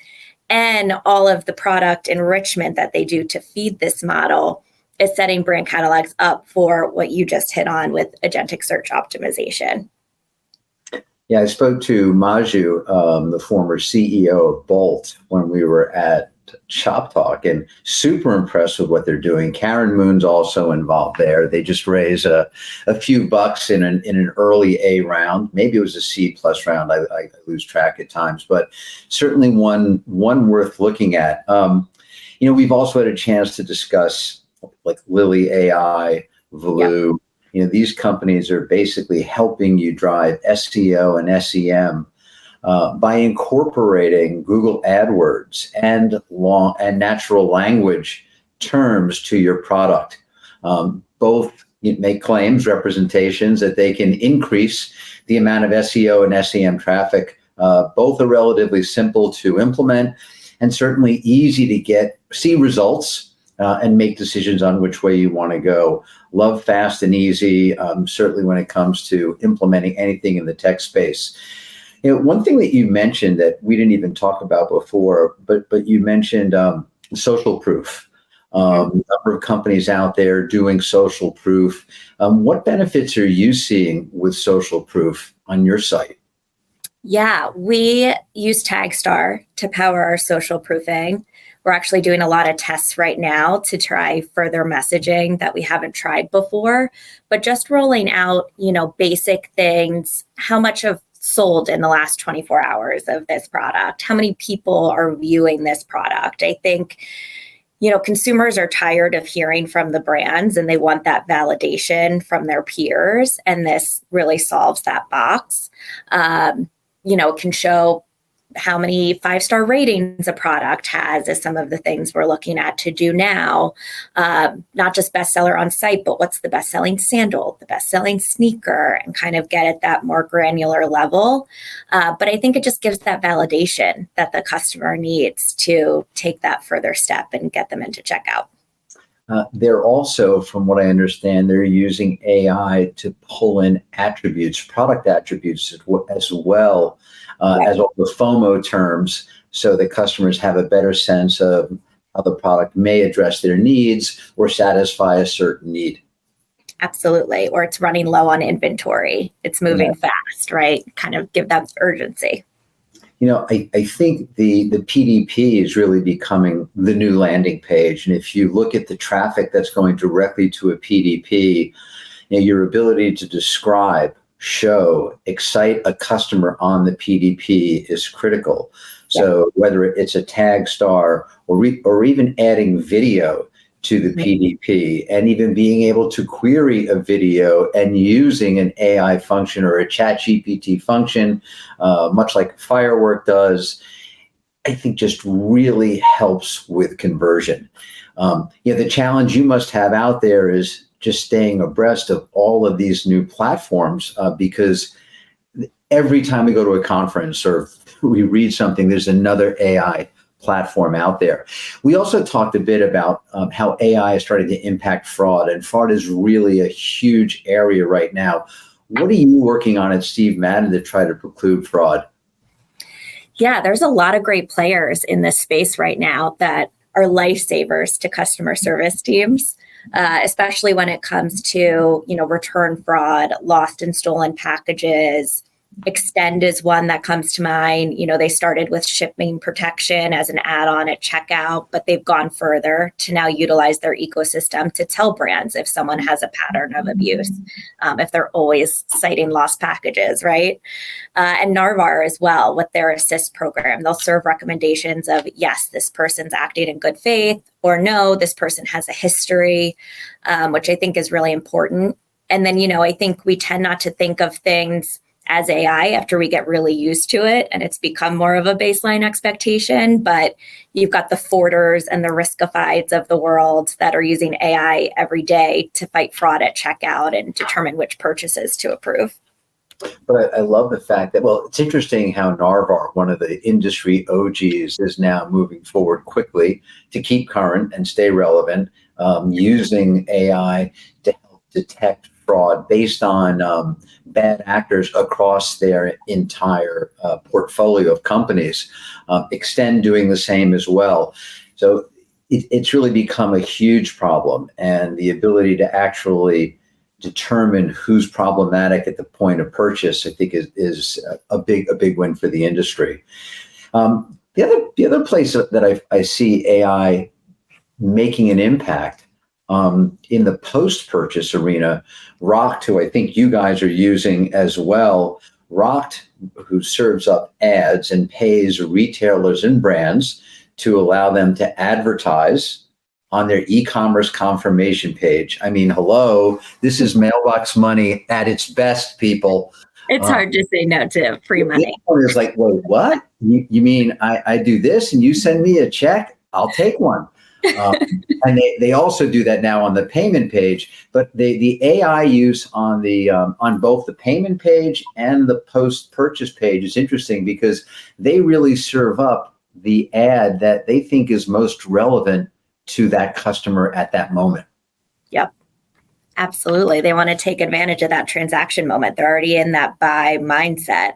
and all of the product enrichment that they do to feed this model is setting brand catalogs up for what you just hit on with agentic search optimization. Yeah, I spoke to Maju, the former CEO of Bolt, when we were at Shop Talk, and super impressed with what they're doing. Karen Moon's also involved there. They just raised a few bucks in an early A round. Maybe it was a C plus round. I lose track at times, but certainly one worth looking at. We've also had a chance to discuss like Lily AI, Valoo. Yep. These companies are basically helping you drive SEO and SEM by incorporating Google AdWords and natural language terms to your product. Both make claims, representations that they can increase the amount of SEO and SEM traffic. Both are relatively simple to implement and certainly easy to see results and make decisions on which way you want to go. Love fast and easy, certainly when it comes to implementing anything in the tech space. One thing that you mentioned that we didn't even talk about before, but you mentioned social proof. Number of companies out there doing social proof. What benefits are you seeing with social proof on your site? Yeah, we use Tagstar to power our social proofing. We're actually doing a lot of tests right now to try further messaging that we haven't tried before, but just rolling out, basic things. How much of sold in the last 24 hours of this product? How many people are viewing this product? I think consumers are tired of hearing from the brands and they want that validation from their peers. And this really solves that box. It can show how many 5-star ratings a product has is some of the things we're looking at to do now. Not just bestseller on site, but what's the best-selling sandal, the best-selling sneaker, and kind of get at that more granular level. But I think it just gives that validation that the customer needs to take that further step and get them into checkout. They're also, from what I understand, they're using AI to pull in attributes, product attributes as well. As all the FOMO terms, so that customers have a better sense of how the product may address their needs or satisfy a certain need. Absolutely. Or it's running low on inventory. It's moving fast, right? Kind of give that urgency. I think the PDP is really becoming the new landing page. And if you look at the traffic that's going directly to a PDP, your ability to describe, show, excite a customer on the PDP is critical. So whether it's a tag star or even adding video to the PDP and even being able to query a video and using an AI function or a chat GPT function, much like Firework does, I think just really helps with conversion. The challenge you must have out there is just staying abreast of all of these new platforms, because every time we go to a conference or we read something, there's another AI platform out there. We also talked a bit about how AI is starting to impact fraud, and fraud is really a huge area right now. What are you working on at Steve Madden to try to preclude fraud? Yeah, there's a lot of great players in this space right now that are lifesavers to customer service teams. Especially when it comes to, return fraud, lost and stolen packages. Extend is one that comes to mind. They started with shipping protection as an add-on at checkout, but they've gone further to now utilize their ecosystem to tell brands if someone has a pattern of abuse, if they're always citing lost packages, right? And Narvar as well with their assist program. They'll serve recommendations of, yes, this person's acting in good faith, or no, this person has a history, which I think is really important. And then, I think we tend not to think of things as AI after we get really used to it and it's become more of a baseline expectation. But you've got the Forders and the Riskifieds of the world that are using AI every day to fight fraud at checkout and determine which purchases to approve. But I love the fact that, it's interesting how Narvar, one of the industry OGs, is now moving forward quickly to keep current and stay relevant, using AI to help detect fraud based on bad actors across their entire portfolio of companies. Extend doing the same as well. So it's really become a huge problem, and the ability to actually determine who's problematic at the point of purchase, I think is a big win for the industry. The other place that I see AI making an impact in the post-purchase arena, Rocked, who I think you guys are using as well, Rocked, who serves up ads and pays retailers and brands to allow them to advertise on their e-commerce confirmation page. I mean, hello, this is mailbox money at its best, people. It's hard to say no to free money. It's like, wait, what? You mean I do this and you send me a check? I'll take one. And they also do that now on the payment page, but the AI use on the on both the payment page and the post-purchase page is interesting because they really serve up the ad that they think is most relevant to that customer at that moment. Yep. Absolutely. They want to take advantage of that transaction moment. They're already in that buy mindset,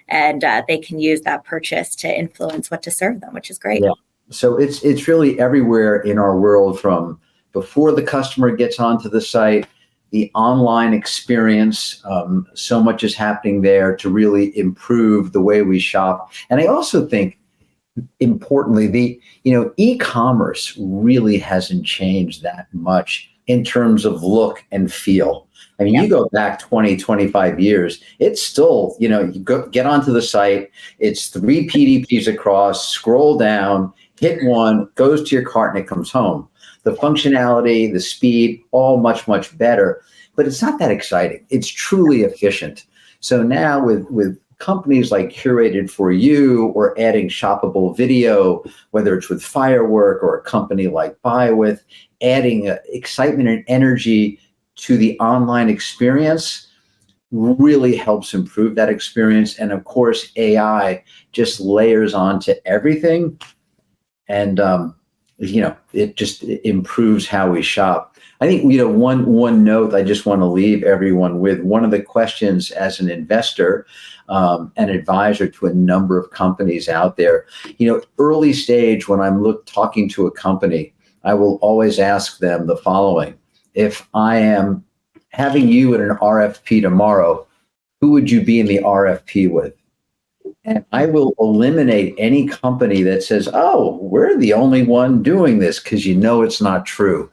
and they can use that purchase to influence what to serve them, which is great. Yeah. So it's really everywhere in our world, from before the customer gets onto the site, the online experience. So much is happening there to really improve the way we shop. And I also think, importantly, e-commerce really hasn't changed that much in terms of look and feel. I mean, you go back 20, 25 years, it's still, you get onto the site, it's 3 PDPs across, scroll down, hit one, goes to your cart, and it comes home. The functionality, the speed, all much, much better, but it's not that exciting. It's truly efficient. So now with companies like Curated for You, or adding shoppable video, whether it's with Firework or a company like BuyWith, adding excitement and energy to the online experience really helps improve that experience. And of course, AI just layers onto everything. And, it just improves how we shop. I think, one note I just want to leave everyone with: one of the questions as an investor, an advisor to a number of companies out there, early stage, when I'm talking to a company, I will always ask them the following: if I am having you in an RFP tomorrow, who would you be in the RFP with? And I will eliminate any company that says, oh, we're the only one doing this, because it's not true.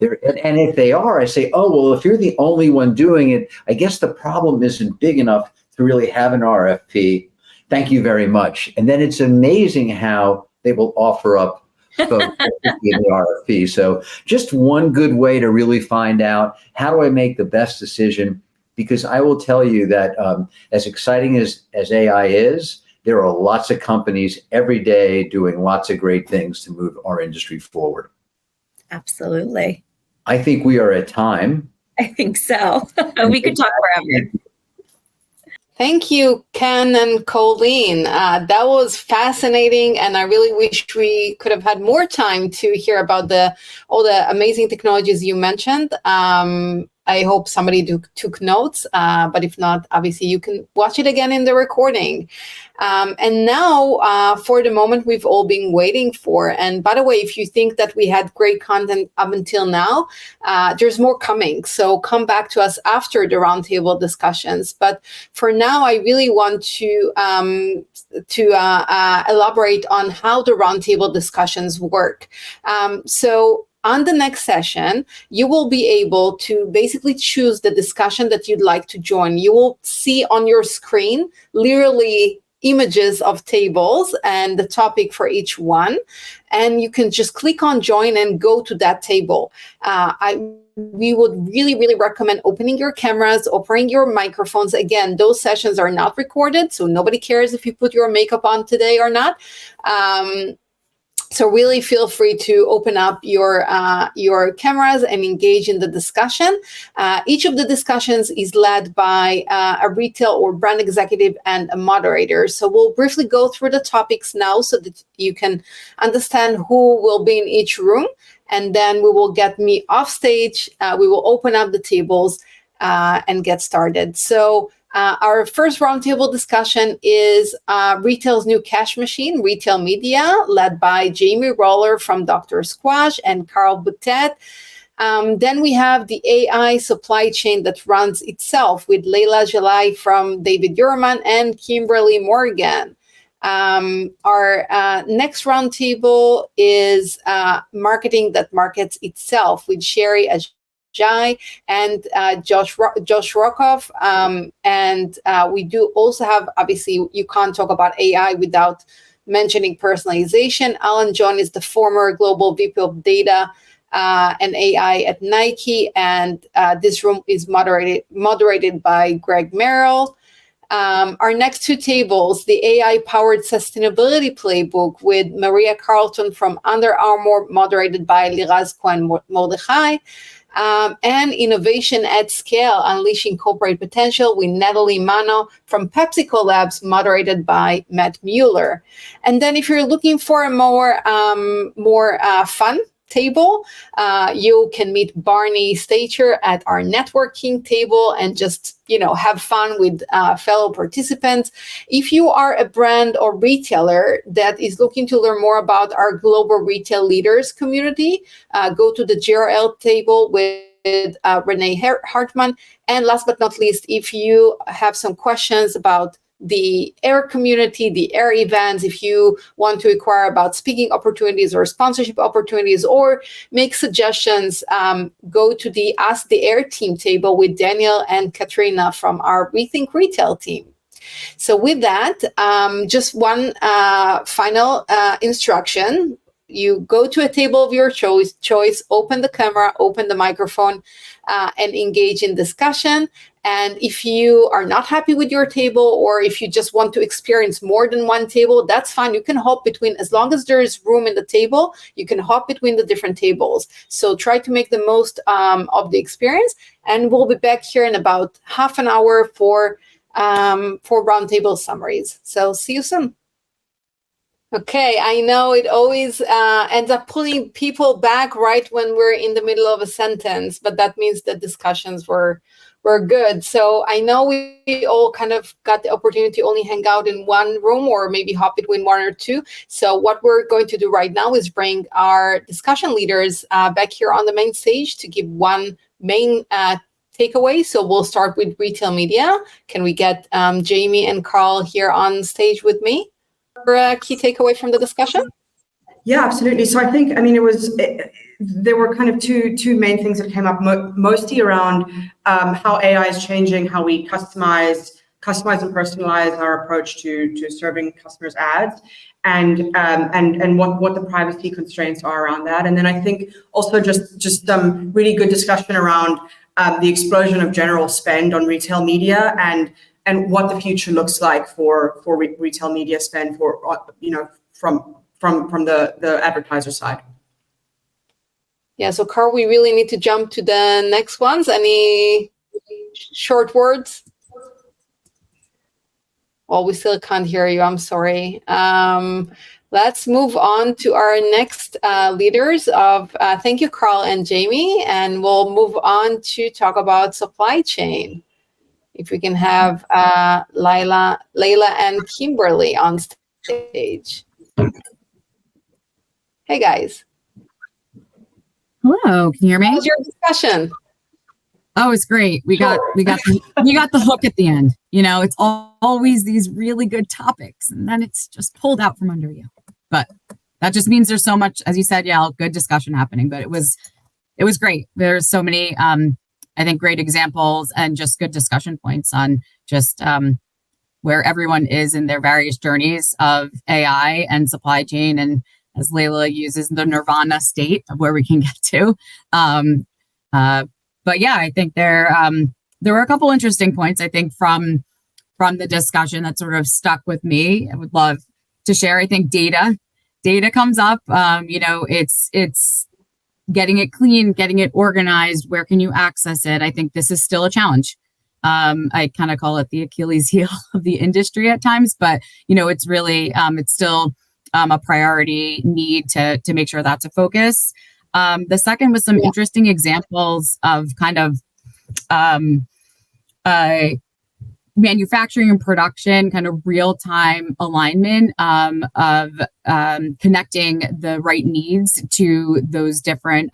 And if they are, I say, oh, well, if you're the only one doing it, I guess the problem isn't big enough to really have an RFP. Thank you very much. And then it's amazing how they will offer up folks in the RFP. So just one good way to really find out, how do I make the best decision? Because I will tell you that as exciting as AI is, there are lots of companies every day doing lots of great things to move our industry forward. Absolutely. I think we are at time. I think so. We could talk forever. Thank you, Ken and Colleen. That was fascinating, and I really wish we could have had more time to hear about all the amazing technologies you mentioned. I hope somebody took notes, but if not, obviously you can watch it again in the recording. And now for the moment we've all been waiting for. And by the way, if you think that we had great content up until now, there's more coming. So come back to us after the roundtable discussions. But for now, I really want to elaborate on how the roundtable discussions work. So on the next session, you will be able to basically choose the discussion that you'd like to join. You will see on your screen literally images of tables and the topic for each one. And you can just click on join and go to that table. We would really, really recommend opening your cameras, opening your microphones. Again, those sessions are not recorded, so nobody cares if you put your makeup on today or not. So really feel free to open up your cameras and engage in the discussion. Each of the discussions is led by a retail or brand executive and a moderator. So we'll briefly go through the topics now so that you can understand who will be in each room. And then we will get me off stage. We will open up the tables and get started. So our first roundtable discussion is Retail's New Cash Machine, Retail Media, led by Jamie Roller from Dr. Squash and Carl Boutet. Then we have the AI supply chain that runs itself with Leila Jalai from David Yurman and Kimberly Morgan. Our next roundtable is Marketing That Markets Itself with Sherry Jai and Josh Rockoff. And we do also have, obviously, you can't talk about AI without mentioning personalization. Alan John is the former Global VP of Data and AI at Nike. And this room is moderated by Greg Merrill. Our next two tables, the AI-powered sustainability playbook with Maria Carlton from Under Armour, moderated by Liraz Cohen-Mordechai, and Innovation at Scale, Unleashing Corporate Potential with Natalie Mano from PepsiCo Labs, moderated by Matt Mueller. And then if you're looking for a more fun table, you can meet Barney Stacher at our networking table and just, have fun with fellow participants. If you are a brand or retailer that is looking to learn more about our global retail leaders community, go to the GRL table with Renee Hartman. And last but not least, if you have some questions about the AIR community, the AIR events, if you want to inquire about speaking opportunities or sponsorship opportunities or make suggestions, go to the Ask the AIR team table with Daniel and Katrina from our Rethink Retail team. So with that, just one final instruction. You go to a table of your choice, open the camera, open the microphone, and engage in discussion. And if you are not happy with your table, or if you just want to experience more than one table, that's fine. You can hop between, as long as there is room in the table, you can hop between the different tables. So try to make the most of the experience. And we'll be back here in about half an hour for roundtable summaries. So see you soon. Okay, I know it always ends up pulling people back right when we're in the middle of a sentence, but that means the discussions were good. So I know we all kind of got the opportunity to only hang out in one room or maybe hop between one or two. So what we're going to do right now is bring our discussion leaders back here on the main stage to give one main takeaway. So we'll start with retail media. Can we get Jamie and Carl here on stage with me for a key takeaway from the discussion? Yeah, absolutely. So I think, there were kind of two main things that came up, mostly around how AI is changing how we customize and personalize our approach to serving customers' ads, and what the privacy constraints are around that. And then I think also just some really good discussion around the explosion of general spend on retail media and what the future looks like for retail media spend from the advertiser side. Yeah, so Carl, we really need to jump to the next ones. Any short words? Well, we still can't hear you. I'm sorry. Let's move on to our next leaders of, thank you, Carl and Jamie, and we'll move on to talk about supply chain. If we can have Layla and Kimberly on stage. Hey, guys. Hello, can you hear me? How's your discussion? Oh, it's great. We got the hook at the end. It's always these really good topics, and then it's just pulled out from under you. But that just means there's so much, as you said, good discussion happening. But it was great. There's so many, I think, great examples and just good discussion points on just where everyone is in their various journeys of AI and supply chain, and as Layla uses, the nirvana state of where we can get to. But yeah, I think there were a couple interesting points, I think, from the discussion that sort of stuck with me. I would love to share. I think data comes up. It's getting it clean, getting it organized. Where can you access it? I think this is still a challenge. I kind of call it the Achilles heel of the industry at times, but it's really it's still a priority need to make sure that's a focus. The second was some interesting examples of kind of manufacturing and production, kind of real-time alignment of connecting the right needs to those different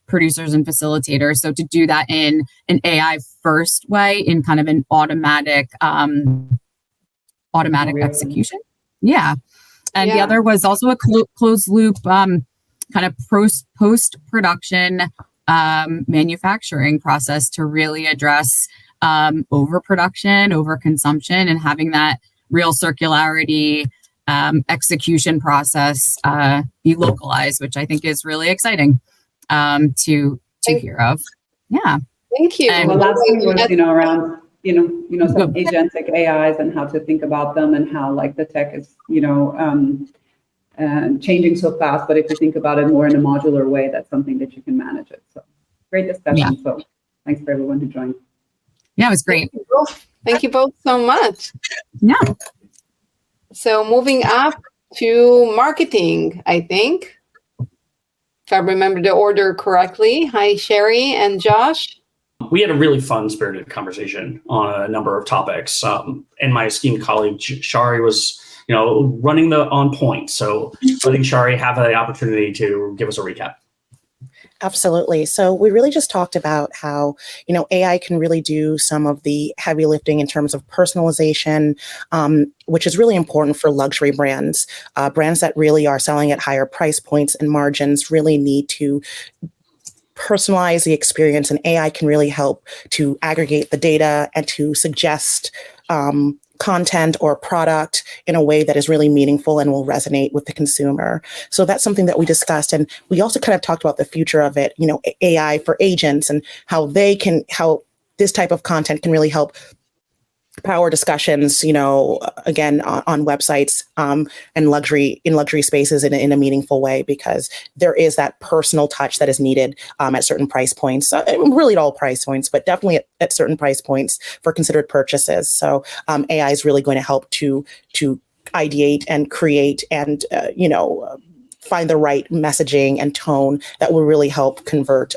producers and facilitators. So to do that in an AI-first way, in kind of an automatic execution. Yeah. And the other was also a closed loop kind of post-production manufacturing process to really address overproduction, overconsumption, and having that real circularity execution process be localized, which I think is really exciting to hear of. Yeah. Thank you. And the last thing was, around some agentic AIs and how to think about them and how like the tech is, changing so fast. But if you think about it more in a modular way, that's something that you can manage it. So great discussion. Yeah. So thanks for everyone who joined. Yeah, it was great. Thank you both so much. Yeah. So moving up to marketing, I think, if I remember the order correctly. Hi, Sherry and Josh. We had a really fun, spirited conversation on a number of topics. And my esteemed colleague, Shari, was, running the on point. So letting Shari have the opportunity to give us a recap. Absolutely. So we really just talked about how, AI can really do some of the heavy lifting in terms of personalization, which is really important for luxury brands. Brands that really are selling at higher price points and margins really need to personalize the experience, and AI can really help to aggregate the data and to suggest content or product in a way that is really meaningful and will resonate with the consumer. So that's something that we discussed. And we also kind of talked about the future of it, AI for agents and how this type of content can really help power discussions, again, on websites and in luxury spaces in a meaningful way, because there is that personal touch that is needed at certain price points, really at all price points, but definitely at certain price points for considered purchases. So AI is really going to help to ideate and create and, find the right messaging and tone that will really help convert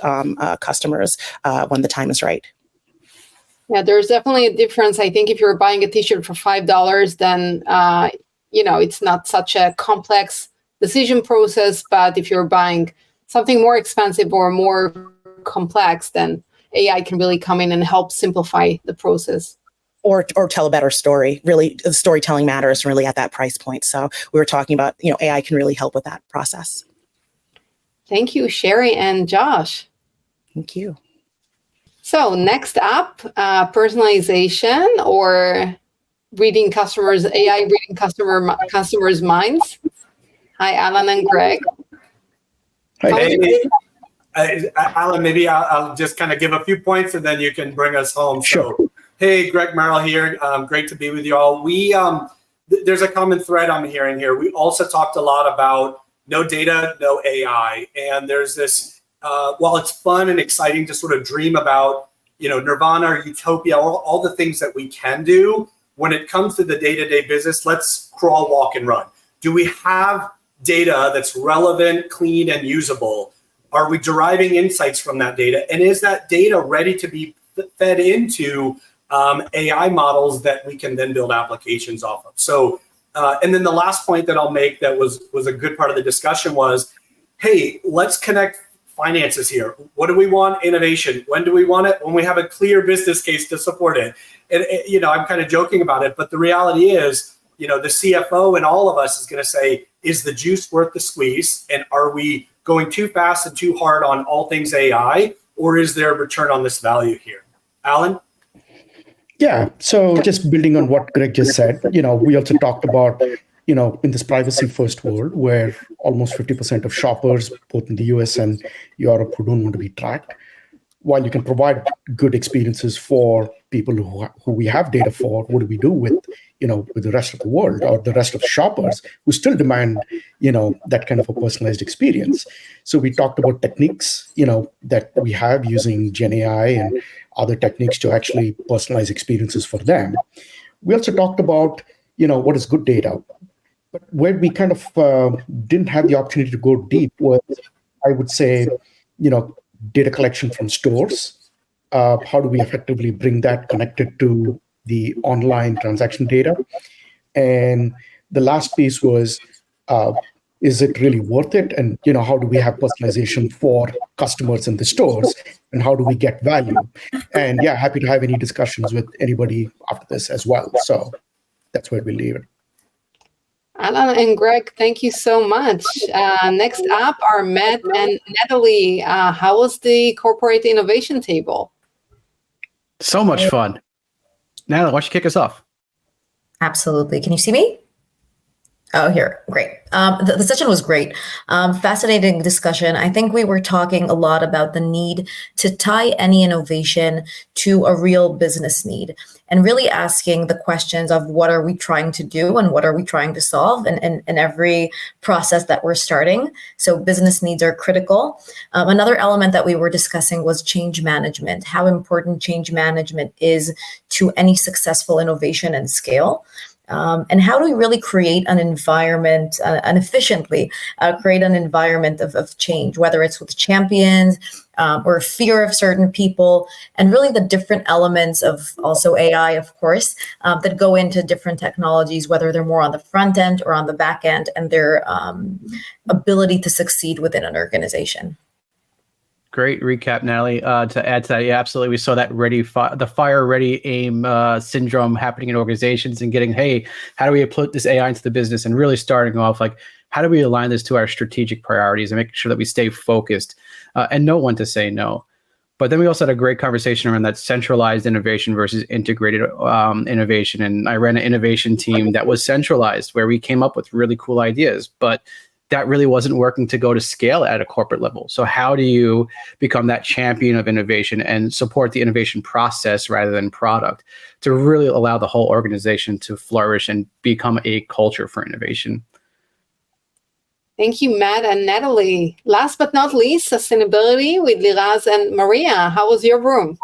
customers when the time is right. Yeah, there's definitely a difference. I think if you're buying a t-shirt for $5, then, it's not such a complex decision process. But if you're buying something more expensive or more complex, then AI can really come in and help simplify the process. Or tell a better story. Really, the storytelling matters really at that price point. So we were talking about, AI can really help with that process. Thank you, Sherry and Josh. Thank you. So next up, personalization or reading customers, AI reading customers' minds. Hi, Alan and Greg. Hey, Alan, maybe I'll just kind of give a few points and then you can bring us home. Sure. So, hey, Greg Merrill here. Great to be with you all. There's a common thread I'm hearing here. We also talked a lot about no data, no AI. And there's this, while it's fun and exciting to sort of dream about, nirvana or utopia, all the things that we can do, when it comes to the day-to-day business, let's crawl, walk, and run. Do we have data that's relevant, clean, and usable? Are we deriving insights from that data? And is that data ready to be fed into AI models that we can then build applications off of? So, and then the last point that I'll make that was a good part of the discussion was, hey, let's connect finances here. What do we want? Innovation. When do we want it? When we have a clear business case to support it. And I'm kind of joking about it, but the reality is, the CFO and all of us is going to say, is the juice worth the squeeze? And are we going too fast and too hard on all things AI, or is there a return on this value here? Alan? Yeah. So just building on what Greg just said, we also talked about, in this privacy first world where almost 50% of shoppers, both in the US and Europe, who don't want to be tracked, while you can provide good experiences for people who we have data for, what do we do with the rest of the world or the rest of shoppers who still demand, that kind of a personalized experience? So we talked about techniques, that we have using Gen AI and other techniques to actually personalize experiences for them. We also talked about, what is good data. But where we kind of didn't have the opportunity to go deep was, I would say, data collection from stores. How do we effectively bring that connected to the online transaction data? And the last piece was, is it really worth it? And, how do we have personalization for customers in the stores? And how do we get value? And yeah, happy to have any discussions with anybody after this as well. So that's where we leave it. Alan and Greg, thank you so much. Next up are Matt and Natalie. How was the corporate innovation table? So much fun. Natalie, why don't you kick us off? Absolutely. Can you see me? Oh, here. Great. The session was great. Fascinating discussion. I think we were talking a lot about the need to tie any innovation to a real business need. and really asking the questions of what are we trying to do and what are we trying to solve in every process that we're starting. So business needs are critical. Another element that we were discussing was change management, how important change management is to any successful innovation and scale. And how do we really create an environment and efficiently create an environment of change, whether it's with champions or fear of certain people, and really the different elements of also AI, of course, that go into different technologies, whether they're more on the front end or on the back end, and their ability to succeed within an organization. Great recap, Natalie. To add to that, yeah, absolutely. We saw that the fire ready aim syndrome happening in organizations and getting, hey, how do we put this AI into the business, and really starting off like, how do we align this to our strategic priorities and make sure that we stay focused and know when to say no. But then we also had a great conversation around that centralized innovation versus integrated innovation. And I ran an innovation team that was centralized, where we came up with really cool ideas, but that really wasn't working to go to scale at a corporate level. So how do you become that champion of innovation and support the innovation process rather than product to really allow the whole organization to flourish and become a culture for innovation? Thank you, Matt and Natalie. Last but not least, sustainability with Liraz and Maria. How was your room?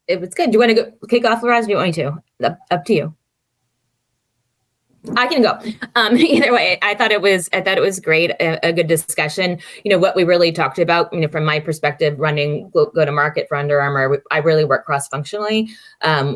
It was good. Do you want to go kick off, Liraz? Do you want me to? Up to you. I can go. Either way, I thought it was great, a good discussion. What we really talked about, from my perspective, running go-to-market for Under Armour, I really work cross-functionally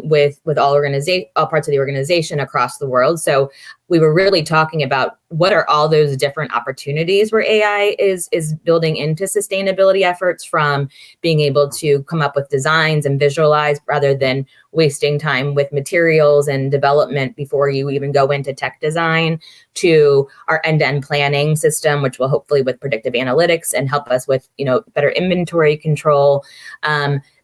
with all parts of the organization across the world. So we were really talking about what are all those different opportunities where AI is building into sustainability efforts, from being able to come up with designs and visualize rather than wasting time with materials and development before you even go into tech design, to our end-to-end planning system, which will hopefully with predictive analytics and help us with better inventory control.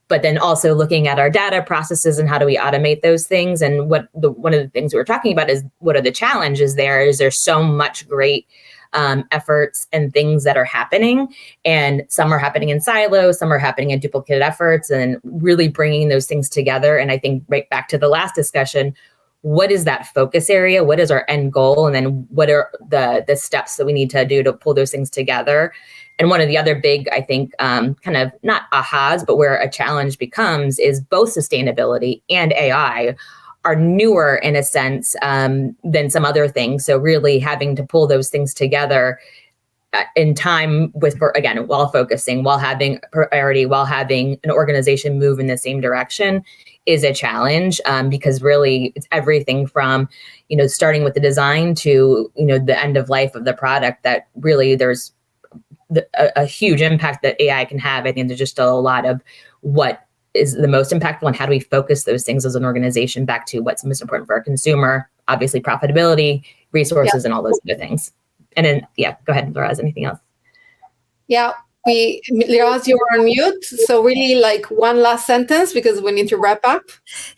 But then also looking at our data processes and how do we automate those things. And one of the things we were talking about is what are the challenges there? Is there so much great efforts and things that are happening, and some are happening in silos, some are happening in duplicated efforts, and really bringing those things together. And I think right back to the last discussion, what is that focus area? What is our end goal? And then what are the steps that we need to do to pull those things together? And one of the other big, I think, kind of not ahas, but where a challenge becomes is both sustainability and AI are newer in a sense than some other things. So really having to pull those things together in time while focusing, while having priority, while having an organization move in the same direction is a challenge, because really it's everything from, starting with the design to, the end of life of the product, that really there's a huge impact that AI can have. I think there's just a lot of what is the most impactful and how do we focus those things as an organization back to what's most important for our consumer, obviously profitability, resources, and all those other things. And then, go ahead, Liraz, anything else? Yeah, Liraz, you're on mute. So really like one last sentence because we need to wrap up.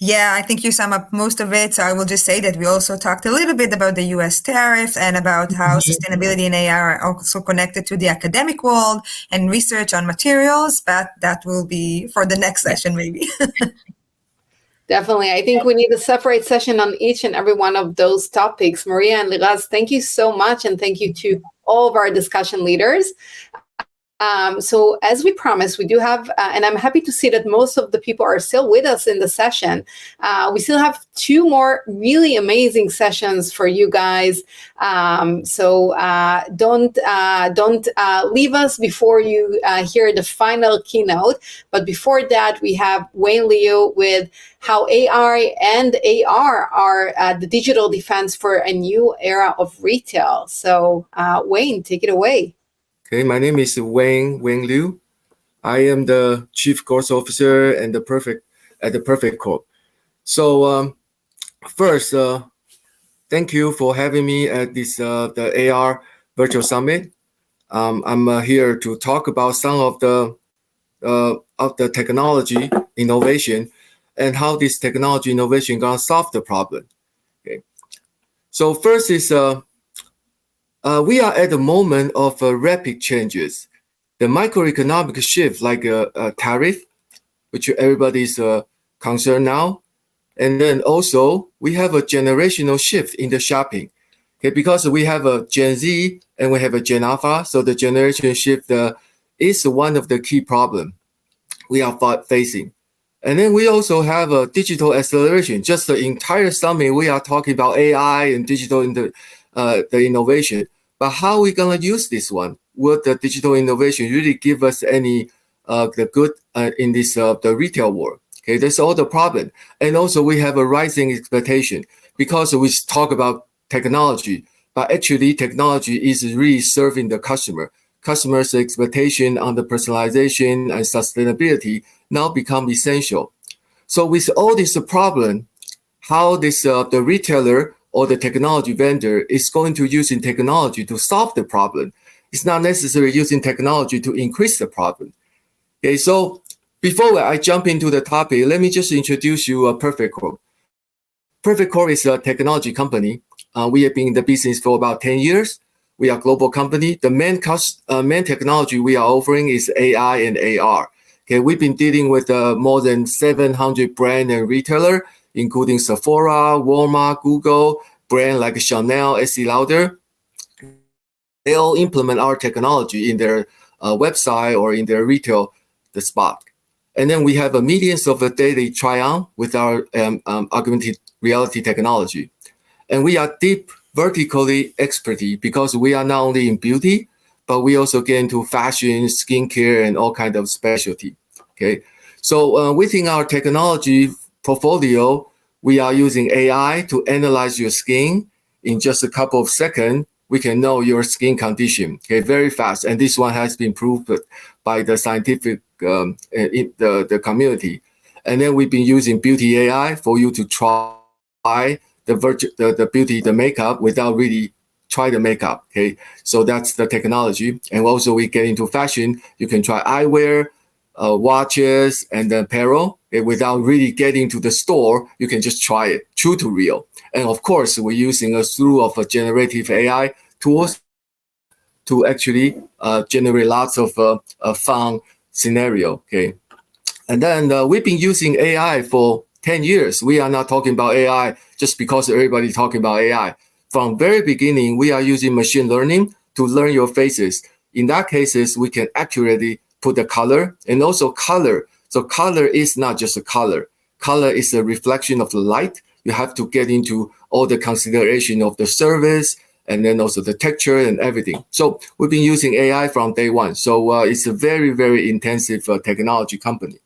Yeah, I think you sum up most of it. So I will just say that we also talked a little bit about the US tariffs and about how sustainability and AI are also connected to the academic world and research on materials, but that will be for the next session maybe. Definitely. I think we need a separate session on each and every one of those topics. Maria and Liraz, thank you so much. And thank you to all of our discussion leaders. So as we promised, we do have, and I'm happy to see that most of the people are still with us in the session. We still have 2 more really amazing sessions for you guys. So don't leave us before you hear the final keynote. But before that, we have Wayne Liu with how AI and AR are the digital defense for a new era of retail. So Wayne, take it away. Okay, my name is Wayne Liu. I am the Chief Growth Officer and the PepsiCo. So first, thank you for having me at this the AR Virtual Summit. I'm here to talk about some of the technology innovation and how this technology innovation gonna solve the problem. Okay. So first is we are at the moment of rapid changes. The microeconomic shift, like a tariff, which everybody is concerned now, And then also we have a generational shift in the shopping. Okay, because we have a Gen Z and we have a Gen Alpha, so the generation shift is one of the key problems we are facing. And then we also have a digital acceleration. Just the entire summit, we are talking about AI and digital the innovation. But how are we gonna use this one? Will the digital innovation really give us any the good in this the retail world? Okay, that's all the problem. And also we have a rising expectation because we talk about technology, but actually technology is really serving the customer. Customers' expectation on the personalization and sustainability now become essential. So with all this problem, how this the retailer or the technology vendor is going to using technology to solve the problem. It's not necessarily using technology to increase the problem. Okay, so before I jump into the topic, let me just introduce you a PerfectCorp. PerfectCorp is a technology company. We have been in the business for about 10 years. We are a global company. The main technology we are offering is AI and AR. Okay, we've been dealing with more than 700 brand and retailer, including Sephora, Walmart, Google, brand like Chanel, Estée Lauder. They all implement our technology in their website or in their retail the spot. And then we have millions of daily try-on with our augmented reality technology. And we are deep vertically expertise because we are not only in beauty, but we also get into fashion, skincare, and all kinds of specialty. Okay, so within our technology portfolio, we are using AI to analyze your skin in just a couple of seconds. We can know your skin condition, okay, very fast. And this one has been proved by the scientific the community. And then we've been using beauty AI for you to try the beauty, the makeup without really try the makeup. Okay, so that's the technology. And also we get into fashion. You can try eyewear, watches, and apparel. Okay, without really getting to the store, you can just try it, true to real. And of course, we're using a slew of generative AI tools to actually generate lots of fun scenario. Okay, and then we've been using AI for 10 years. We are not talking about AI just because everybody's talking about AI. From very beginning, we are using machine learning to learn your faces. In that cases, we can accurately put the color and also color. So color is not just a color. Color is a reflection of the light. You have to get into all the consideration of the service and then also the texture and everything. So we've been using AI from day one. So it's a very, very intensive technology company.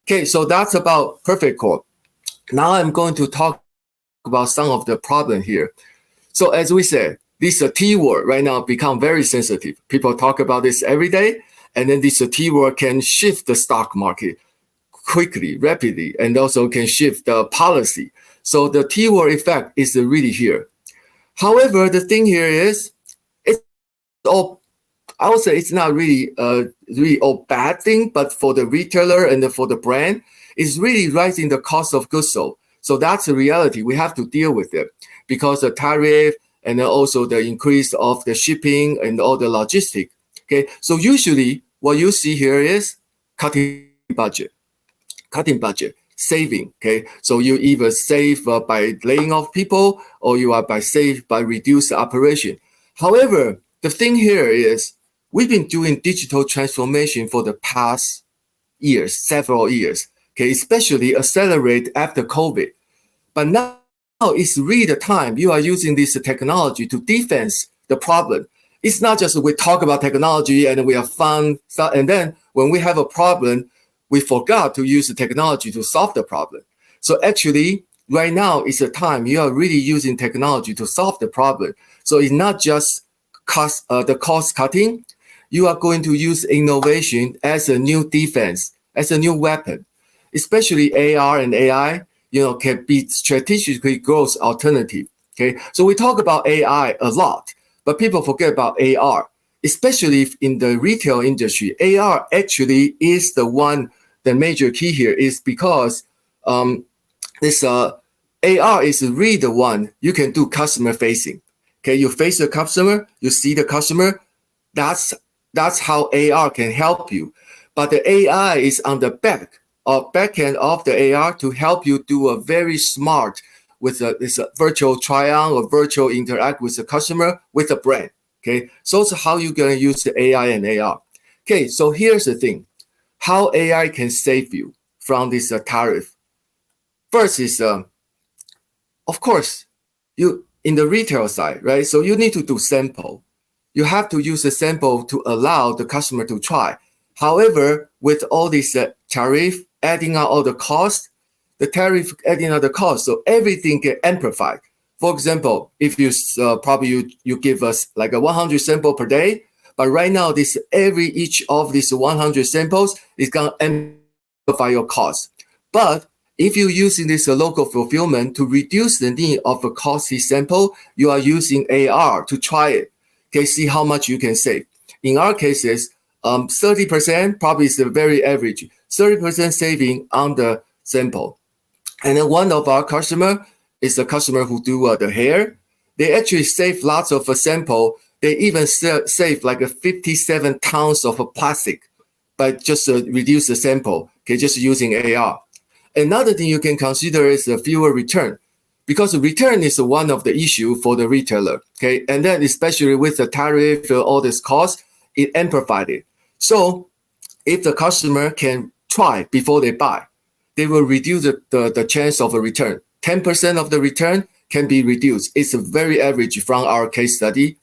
Okay, so that's about PerfectCorp. Now I'm going to talk about some of the problem here. So as we said, this T word right now become very sensitive. People talk about this every day, and then this T word can shift the stock market quickly, rapidly, and also can shift the policy. So the T word effect is really here. However, the thing here is, it's all, I would say it's not really really all bad thing, but for the retailer and for the brand, it's really rising the cost of goods sold. So that's the reality. We have to deal with it because the tariff and then also the increase of the shipping and all the logistics. Okay, so usually what you see here is cutting budget, saving. Okay, so you either save by laying off people or you are by save by reduce the operation. However, the thing here is we've been doing digital transformation for the past years, several years. Okay, especially accelerate after COVID. But now it's really the time you are using this technology to defense the problem. It's not just we talk about technology and we have fun, and then when we have a problem, we forgot to use the technology to solve the problem. So actually, right now is a time you are really using technology to solve the problem. So it's not just the cost cutting. You are going to use innovation as a new defense, as a new weapon. Especially AR and AI, can be strategically growth alternative. Okay, so we talk about AI a lot, but people forget about AR, especially in the retail industry. AR actually is the major key here is because this AR is really the one you can do customer facing. Okay, you face the customer, you see the customer. That's how AR can help you. But the AI is on the back. backend of the AR to help you do a very smart with this virtual try-on or virtual interact with the customer with a brand. Okay, so it's how you're going to use the AI and AR. Okay, so here's the thing, how AI can save you from this tariff. First is, of course, you in the retail side, right? So you need to do sample. You have to use a sample to allow the customer to try. However, with all this tariff adding out all the cost, the tariff adding out the cost, so everything get amplified. For example, if you you give us like a 100 sample per day, but right now each of these 100 samples is gonna amplify your cost. But if you're using this local fulfillment to reduce the need of a costly sample, you are using AR to try it. Okay, see how much you can save. In our cases, 30% probably is the very average, 30% saving on the sample. And then one of our customer is the customer who do the hair. They actually save lots of a sample. They even save like 57 tons of plastic by just reduce the sample, okay, just using AR. Another thing you can consider is the fewer return, because return is one of the issue for the retailer, okay? And then especially with the tariff, all this cost, it amplified it. So if the customer can try before they buy, they will reduce the chance of a return. 10% of the return can be reduced. It's a very average from our case study.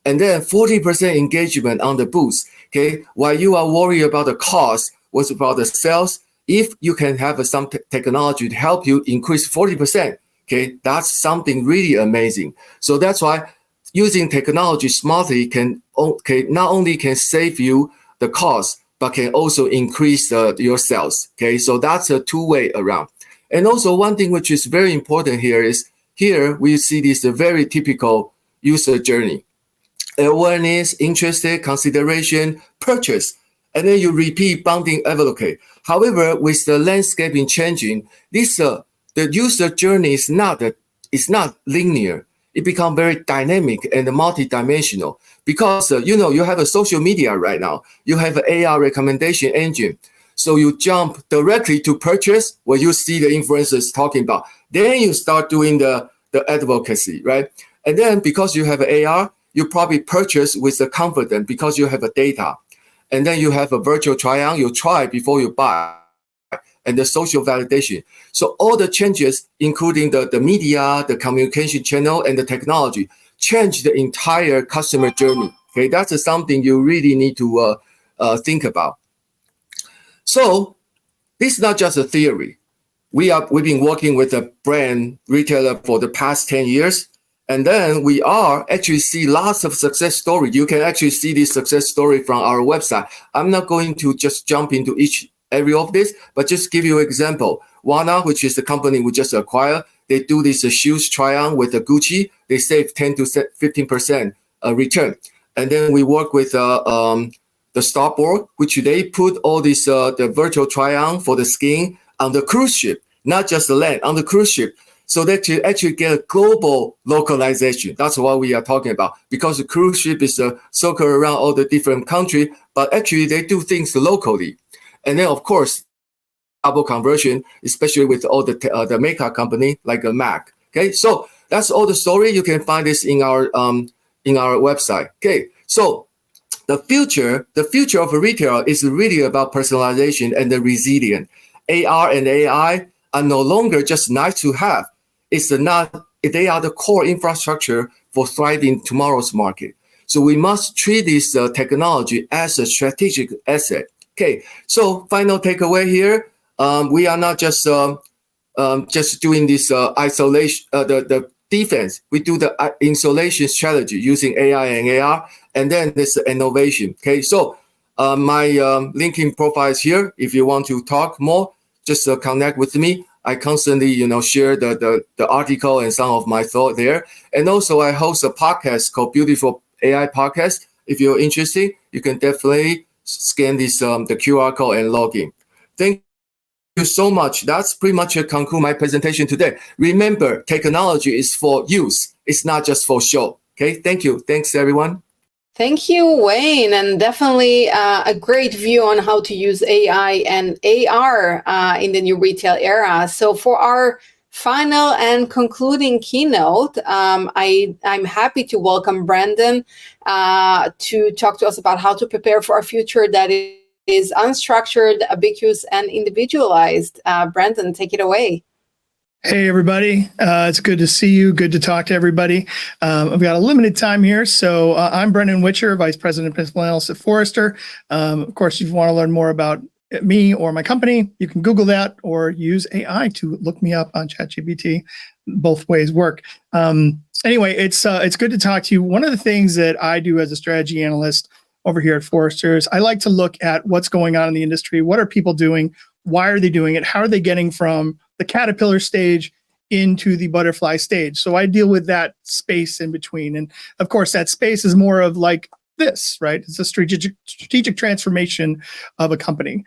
And then 40% engagement on the booth, okay? While you are worried about the cost, what's about the sales, if you can have some technology to help you increase 40%, okay, that's something really amazing. So that's why using technology smartly can not only can save you the cost, but can also increase your sales. Okay, so that's a two-way around. And also one thing which is very important here is here we see this very typical user journey: awareness, interested, consideration, purchase, and then you repeat, bounding, advocate. However, with the landscaping changing, this the user journey is not linear. It becomes very dynamic and multidimensional because you have a social media right now. You have an AR recommendation engine, so you jump directly to purchase where you see the influencers talking about. Then you start doing the advocacy, right? And then because you have an AR, you probably purchase with the confidence because you have a data. And then you have a virtual try-on, you try before you buy, and the social validation. So all the changes, including the media, the communication channel, and the technology, change the entire customer journey. Okay, that's something you really need to think about. So this is not just a theory. We've been working with a brand retailer for the past 10 years. And then we are actually see lots of success stories. You can actually see this success story from our website. I'm not going to just jump into each area of this, but just give you an example. Wana, which is the company we just acquired, they do this shoes try-on with the Gucci. They save 10 to 15% return. And then we work with the Starboard, which they put all this the virtual try-on for the skin on the cruise ship, not just the land, on the cruise ship. So that you actually get a global localization. That's what we are talking about. Because the cruise ship is circle around all the different countries, but actually they do things locally. And then of course, double conversion, especially with all the makeup company like a Mac. Okay, so that's all the story. You can find this in our website. Okay, so the future of retail is really about personalization and the resilient. AR and AI are no longer just nice to have. They are the core infrastructure for thriving tomorrow's market. So we must treat this technology as a strategic asset. Okay, so final takeaway here, we are not just doing this isolation, the defense. We do the insulation strategy using AI and AR, and then this innovation. Okay, so my LinkedIn profile is here. If you want to talk more, just connect with me. I constantly, share the article and some of my thought there. And also I host a podcast called Beautiful AI Podcast. If you're interested, you can definitely scan this the QR code and log in. Thank you so much. That's pretty much conclude my presentation today. Remember, technology is for use. It's not just for show. Okay, thank you. Thanks, everyone. Thank you, Wayne, and definitely a great view on how to use AI and AR in the new retail era. So for our final and concluding keynote, I'm happy to welcome Brandon to talk to us about how to prepare for a future that is unstructured, ambiguous, and individualized. Brandon, take it away. Hey, everybody. It's good to see you. Good to talk to everybody. I've got a limited time here. So I'm Brendan Witcher, Vice President of Principal Analyst at Forrester. Of course, if you want to learn more about me or my company, you can Google that or use AI to look me up on ChatGPT. Both ways work. Anyway, it's good to talk to you. One of the things that I do as a strategy analyst over here at Forrester is I like to look at what's going on in the industry. What are people doing? Why are they doing it? How are they getting from the caterpillar stage into the butterfly stage? So I deal with that space in between. And of course, that space is more of like this, right? It's a strategic transformation of a company.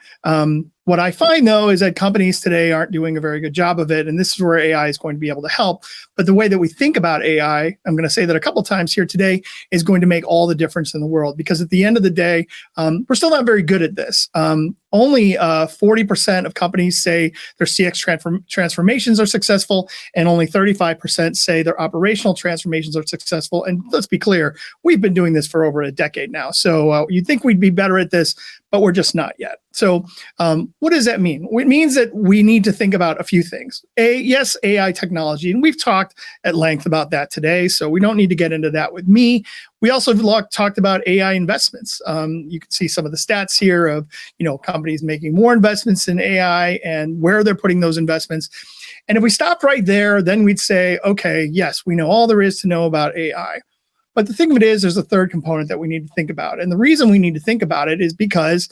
What I find, though, is that companies today aren't doing a very good job of it. And this is where AI is going to be able to help. But the way that we think about AI, I'm going to say that a couple times here today, is going to make all the difference in the world. Because at the end of the day, we're still not very good at this. Only 40% of companies say their CX transformations are successful, and only 35% say their operational transformations are successful. And let's be clear, we've been doing this for over a decade now. So you'd think we'd be better at this, but we're just not yet. So what does that mean? It means that we need to think about a few things. Yes, AI technology, and we've talked at length about that today, so we don't need to get into that with me. We also talked about AI investments. You can see some of the stats here of companies making more investments in AI and where they're putting those investments. And if we stopped right there, then we'd say, okay, yes, we know all there is to know about AI. But the thing of it is, there's a third component that we need to think about. And the reason we need to think about it is because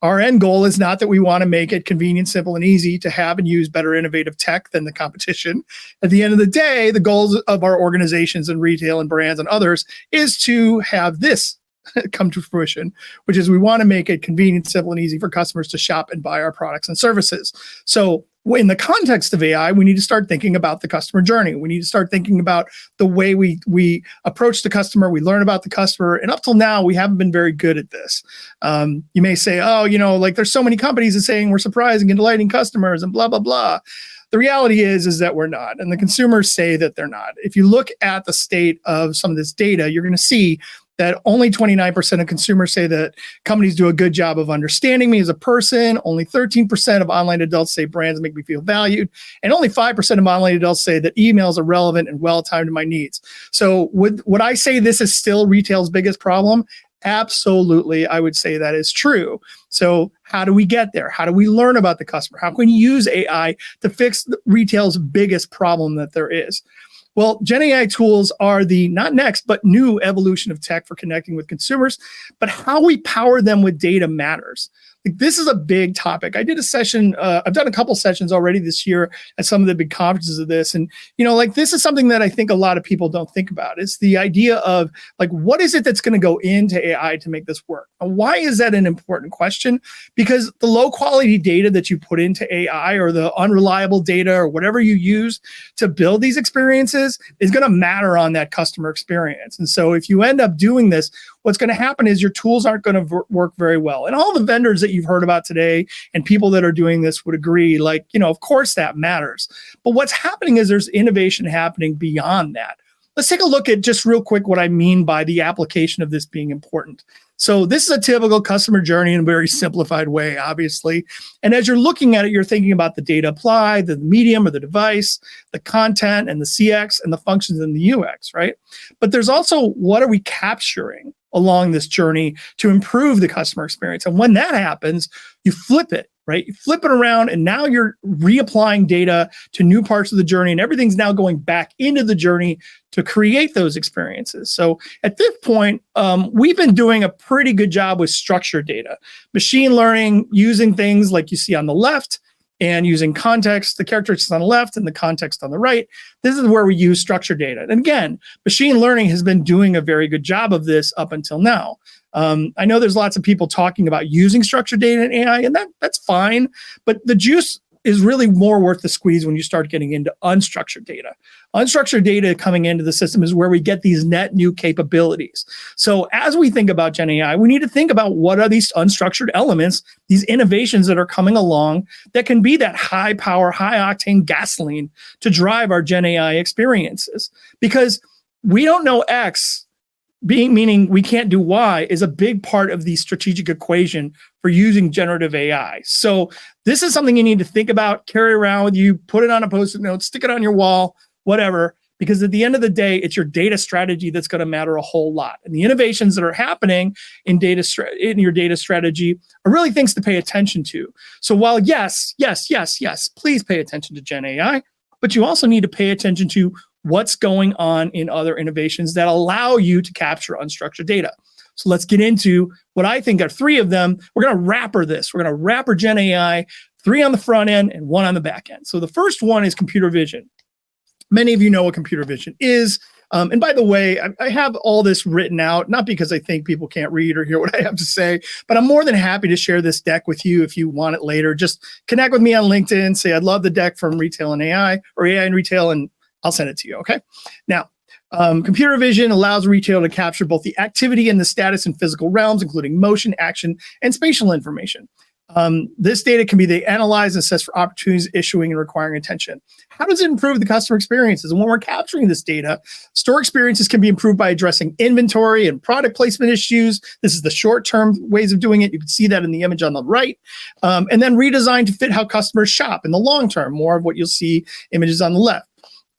our end goal is not that we want to make it convenient, simple, and easy to have and use better innovative tech than the competition. At the end of the day, the goals of our organizations and retail and brands and others is to have this come to fruition, which is we want to make it convenient, simple, and easy for customers to shop and buy our products and services. So in the context of AI, we need to start thinking about the customer journey. We need to start thinking about the way we approach the customer, we learn about the customer. And up till now, we haven't been very good at this. You may say, like there's so many companies that saying we're surprising and delighting customers and blah, blah, blah. The reality is that we're not. And the consumers say that they're not. If you look at the state of some of this data, you're going to see that only 29% of consumers say that companies do a good job of understanding me as a person. Only 13% of online adults say brands make me feel valued. And only 5% of online adults say that emails are relevant and well-timed to my needs. So would I say this is still retail's biggest problem? Absolutely, I would say that is true. So how do we get there? How do we learn about the customer? How can we use AI to fix retail's biggest problem that there is? Well, Gen AI tools are the not next, but new evolution of tech for connecting with consumers. But how we power them with data matters. Like, this is a big topic. I did a session, I've done a couple sessions already this year at some of the big conferences of this. And, this is something that I think a lot of people don't think about. It's the idea of what is it that's going to go into AI to make this work? And why is that an important question? Because the low quality data that you put into AI or the unreliable data or whatever you use to build these experiences is going to matter on that customer experience. And so if you end up doing this, what's going to happen is your tools aren't going to work very well. And all the vendors that you've heard about today and people that are doing this would agree, of course that matters. But what's happening is there's innovation happening beyond that. Let's take a look at just real quick what I mean by the application of this being important. So this is a typical customer journey in a very simplified way, obviously. And as you're looking at it, you're thinking about the data applied, the medium or the device, the content and the CX and the functions in the UX, right? But there's also what are we capturing along this journey to improve the customer experience. And when that happens, you flip it, right? You flip it around and now you're reapplying data to new parts of the journey and everything's now going back into the journey to create those experiences. So at this point, we've been doing a pretty good job with structured data, machine learning, using things like you see on the left and using context, the characteristics on the left and the context on the right. This is where we use structured data. And again, machine learning has been doing a very good job of this up until now. I know there's lots of people talking about using structured data in AI, and that's fine, but the juice is really more worth the squeeze when you start getting into unstructured data. Unstructured data coming into the system is where we get these net new capabilities. So as we think about Gen AI, we need to think about what are these unstructured elements, these innovations that are coming along that can be that high power, high octane gasoline to drive our Gen AI experiences. Because we don't know X, meaning we can't do Y, is a big part of the strategic equation for using generative AI. So this is something you need to think about, carry around with you, put it on a post-it note, stick it on your wall, whatever, because at the end of the day, it's your data strategy that's going to matter a whole lot. And the innovations that are happening in your data strategy are really things to pay attention to. So while yes, please pay attention to Gen AI, but you also need to pay attention to what's going on in other innovations that allow you to capture unstructured data. So let's get into what I think are three of them. We're going to wrapper this. We're going to wrapper Gen AI, 3 on the front end and 1 on the back end. So the first one is computer vision. Many of you know what computer vision is. And by the way, I have all this written out, not because I think people can't read or hear what I have to say, but I'm more than happy to share this deck with you if you want it later. Just connect with me on LinkedIn, say, I'd love the deck from Retail and AI or AI and Retail, and I'll send it to you, okay? Now, computer vision allows retail to capture both the activity and the status in physical realms, including motion, action, and spatial information. This data can be analyzed and assessed for opportunities issuing and requiring attention. How does it improve the customer experiences? And when we're capturing this data, store experiences can be improved by addressing inventory and product placement issues. This is the short-term ways of doing it. You can see that in the image on the right. And then redesigned to fit how customers shop in the long term, more of what you'll see images on the left.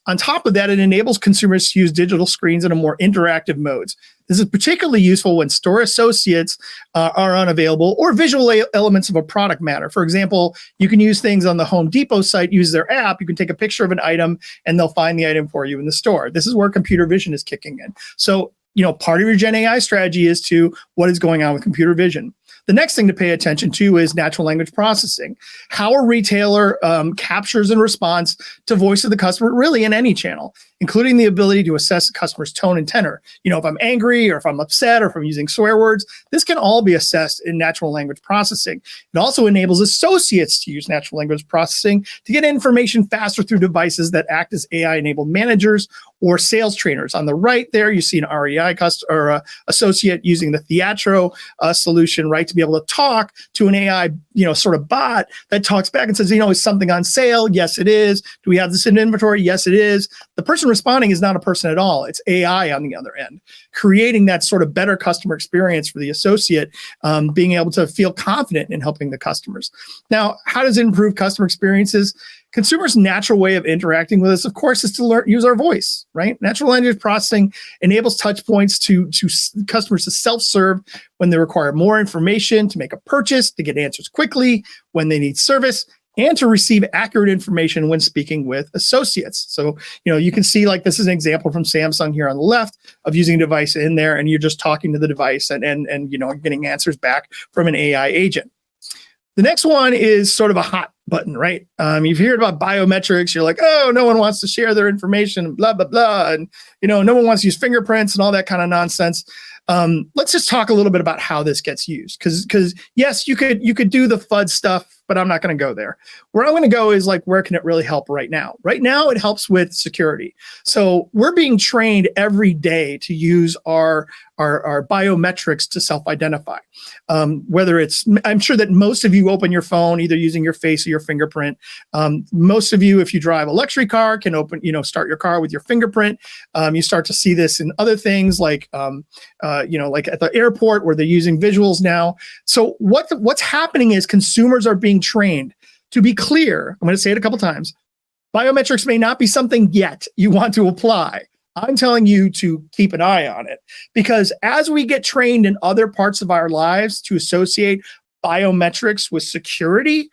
On top of that, it enables consumers to use digital screens in a more interactive modes. This is particularly useful when store associates are unavailable or visual elements of a product matter. For example, you can use things on the Home Depot site, use their app, you can take a picture of an item and they'll find the item for you in the store. This is where computer vision is kicking in. So, part of your Gen AI strategy is to what is going on with computer vision. The next thing to pay attention to is natural language processing. How a retailer captures and responds to voice of the customer, really in any channel, including the ability to assess the customer's tone and tenor. If I'm angry or if I'm upset or if I'm using swear words, this can all be assessed in natural language processing. It also enables associates to use natural language processing to get information faster through devices that act as AI-enabled managers or sales trainers. On the right there, you see an REI associate using the Theatro solution, right, to be able to talk to an AI, sort of bot that talks back and says, is something on sale? Yes, it is. Do we have this in inventory? Yes, it is. The person responding is not a person at all. It's AI on the other end, creating that sort of better customer experience for the associate, being able to feel confident in helping the customers. Now, how does it improve customer experiences? Consumers' natural way of interacting with us, of course, is to use our voice, right? Natural language processing enables touch points to customers to self-serve when they require more information, to make a purchase, to get answers quickly, when they need service, and to receive accurate information when speaking with associates. So, you can see this is an example from Samsung here on the left of using a device in there, and you're just talking to the device and getting answers back from an AI agent. The next one is sort of a hot button, right? You've heard about biometrics. You're like, oh, no one wants to share their information, blah, blah, blah. And, no one wants to use fingerprints and all that kind of nonsense. Let's just talk a little bit about how this gets used. Because yes, you could do the FUD stuff, but I'm not going to go there. Where I'm going to go is where can it really help right now? Right now, it helps with security. So we're being trained every day to use our biometrics to self-identify. Whether it's, I'm sure that most of you open your phone either using your face or your fingerprint. Most of you, if you drive a luxury car, can start your car with your fingerprint. You start to see this in other things like at the airport where they're using visuals now. So what's happening is consumers are being trained. To be clear, I'm going to say it a couple times. Biometrics may not be something yet you want to apply. I'm telling you to keep an eye on it, because as we get trained in other parts of our lives to associate biometrics with security,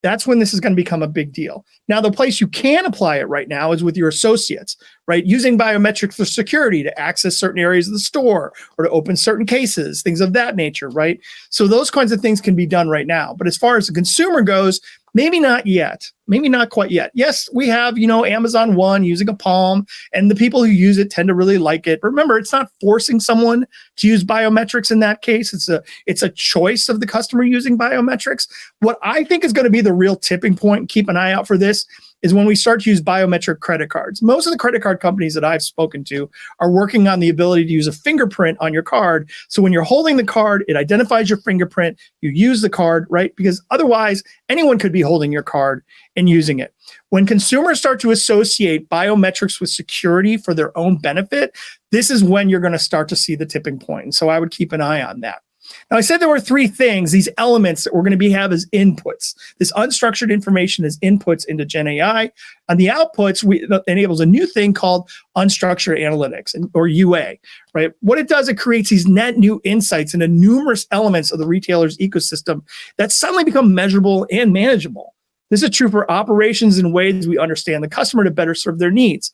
that's when this is going to become a big deal. Now, the place you can apply it right now is with your associates, right? Using biometrics for security to access certain areas of the store or to open certain cases, things of that nature, right? So those kinds of things can be done right now. But as far as the consumer goes, Maybe not yet. Maybe not quite yet. Yes, we have, Amazon One using a Palm, and the people who use it tend to really like it. But remember, it's not forcing someone to use biometrics in that case. It's a choice of the customer using biometrics. What I think is going to be the real tipping point, and keep an eye out for this, is when we start to use biometric credit cards. Most of the credit card companies that I've spoken to are working on the ability to use a fingerprint on your card. So when you're holding the card, it identifies your fingerprint, you use the card, right? Because otherwise, anyone could be holding your card and using it. When consumers start to associate biometrics with security for their own benefit, this is when you're going to start to see the tipping point. And so I would keep an eye on that. Now, I said there were three things, these elements that we're going to have as inputs. This unstructured information is inputs into Gen AI. On the outputs, it enables a new thing called unstructured analytics, or UA, right? What it does, it creates these net new insights into numerous elements of the retailer's ecosystem that suddenly become measurable and manageable. This is true for operations in ways we understand the customer to better serve their needs.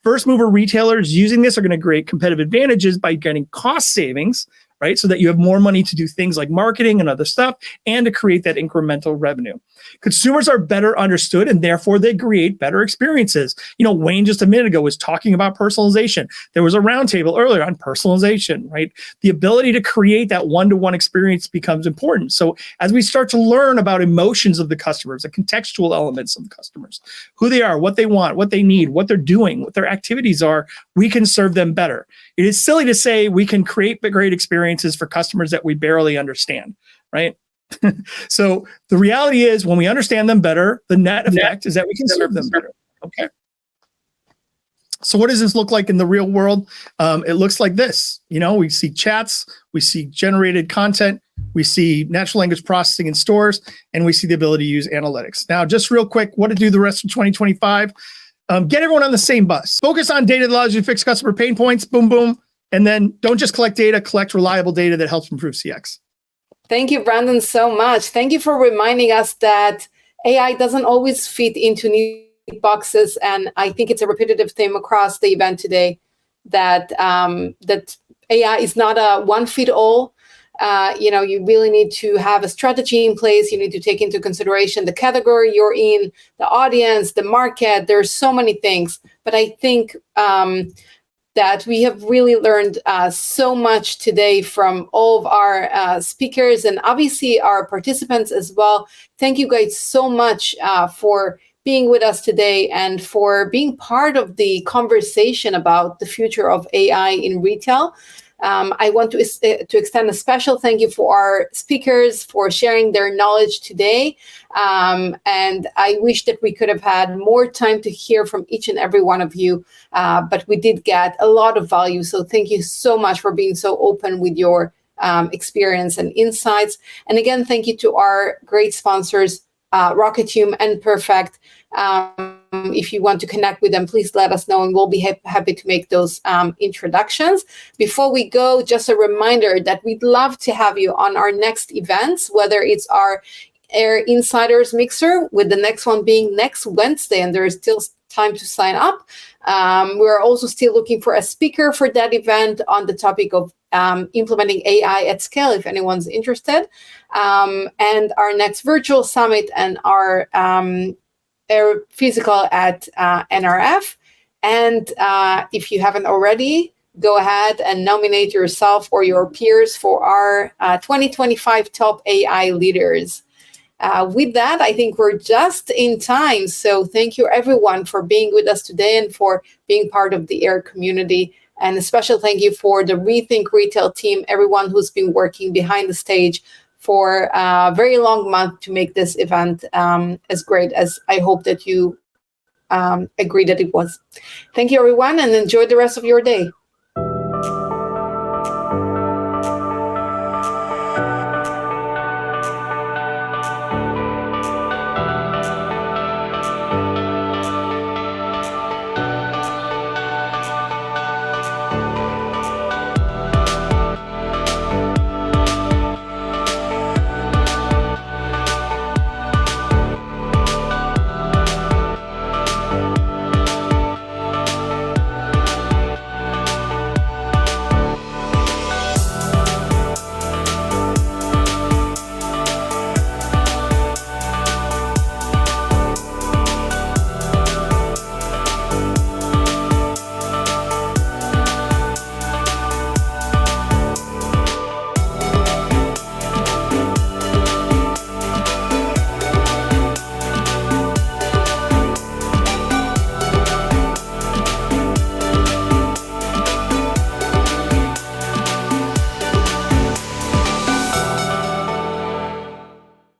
First mover retailers using this are going to create competitive advantages by getting cost savings, right? So that you have more money to do things like marketing and other stuff, and to create that incremental revenue. Consumers are better understood, and therefore they create better experiences. Wayne just a minute ago was talking about personalization. There was a roundtable earlier on personalization, right? The ability to create that one-to-one experience becomes important. So as we start to learn about emotions of the customers, the contextual elements of the customers, who they are, what they want, what they need, what they're doing, what their activities are, we can serve them better. It is silly to say we can create great experiences for customers that we barely understand, right? So the reality is, when we understand them better, the net effect is that we can serve them better. Okay. So what does this look like in the real world? It looks like this. We see chats, we see generated content, we see natural language processing in stores, and we see the ability to use analytics. Now, just real quick, what to do the rest of 2025? Get everyone on the same bus. Focus on data that allows you to fix customer pain points. Boom, boom. And then don't just collect data, collect reliable data that helps improve CX. Thank you, Brandon, so much. Thank you for reminding us that AI doesn't always fit into neat boxes. And I think it's a repetitive theme across the event today that that AI is not a one-fit-all. You really need to have a strategy in place. You need to take into consideration the category you're in, the audience, the market. There's so many things. But I think that we have really learned so much today from all of our speakers and obviously our participants as well. Thank you guys so much for being with us today and for being part of the conversation about the future of AI in retail. I want to extend a special thank you for our speakers for sharing their knowledge today. And I wish that we could have had more time to hear from each and every one of you, but we did get a lot of value. So thank you so much for being so open with your experience and insights. And again, thank you to our great sponsors, Rocketium and Perfect. If you want to connect with them, please let us know and we'll be happy to make those introductions. Before we go, just a reminder that we'd love to have you on our next events, whether it's our AiR Insiders Mixer, with the next one being next Wednesday, and there is still time to sign up. We're also still looking for a speaker for that event on the topic of implementing AI at scale, if anyone's interested. And our next virtual summit and our AiR physical at NRF. And if you haven't already, go ahead and nominate yourself or your peers for our 2025 top AI leaders. With that, I think we're just in time. So thank you, everyone, for being with us today and for being part of the AiR community. And a special thank you for the Rethink Retail team, everyone who's been working behind the stage for a very long month to make this event as great as I hope that you agree that it was. Thank you, everyone, and enjoy the rest of your day.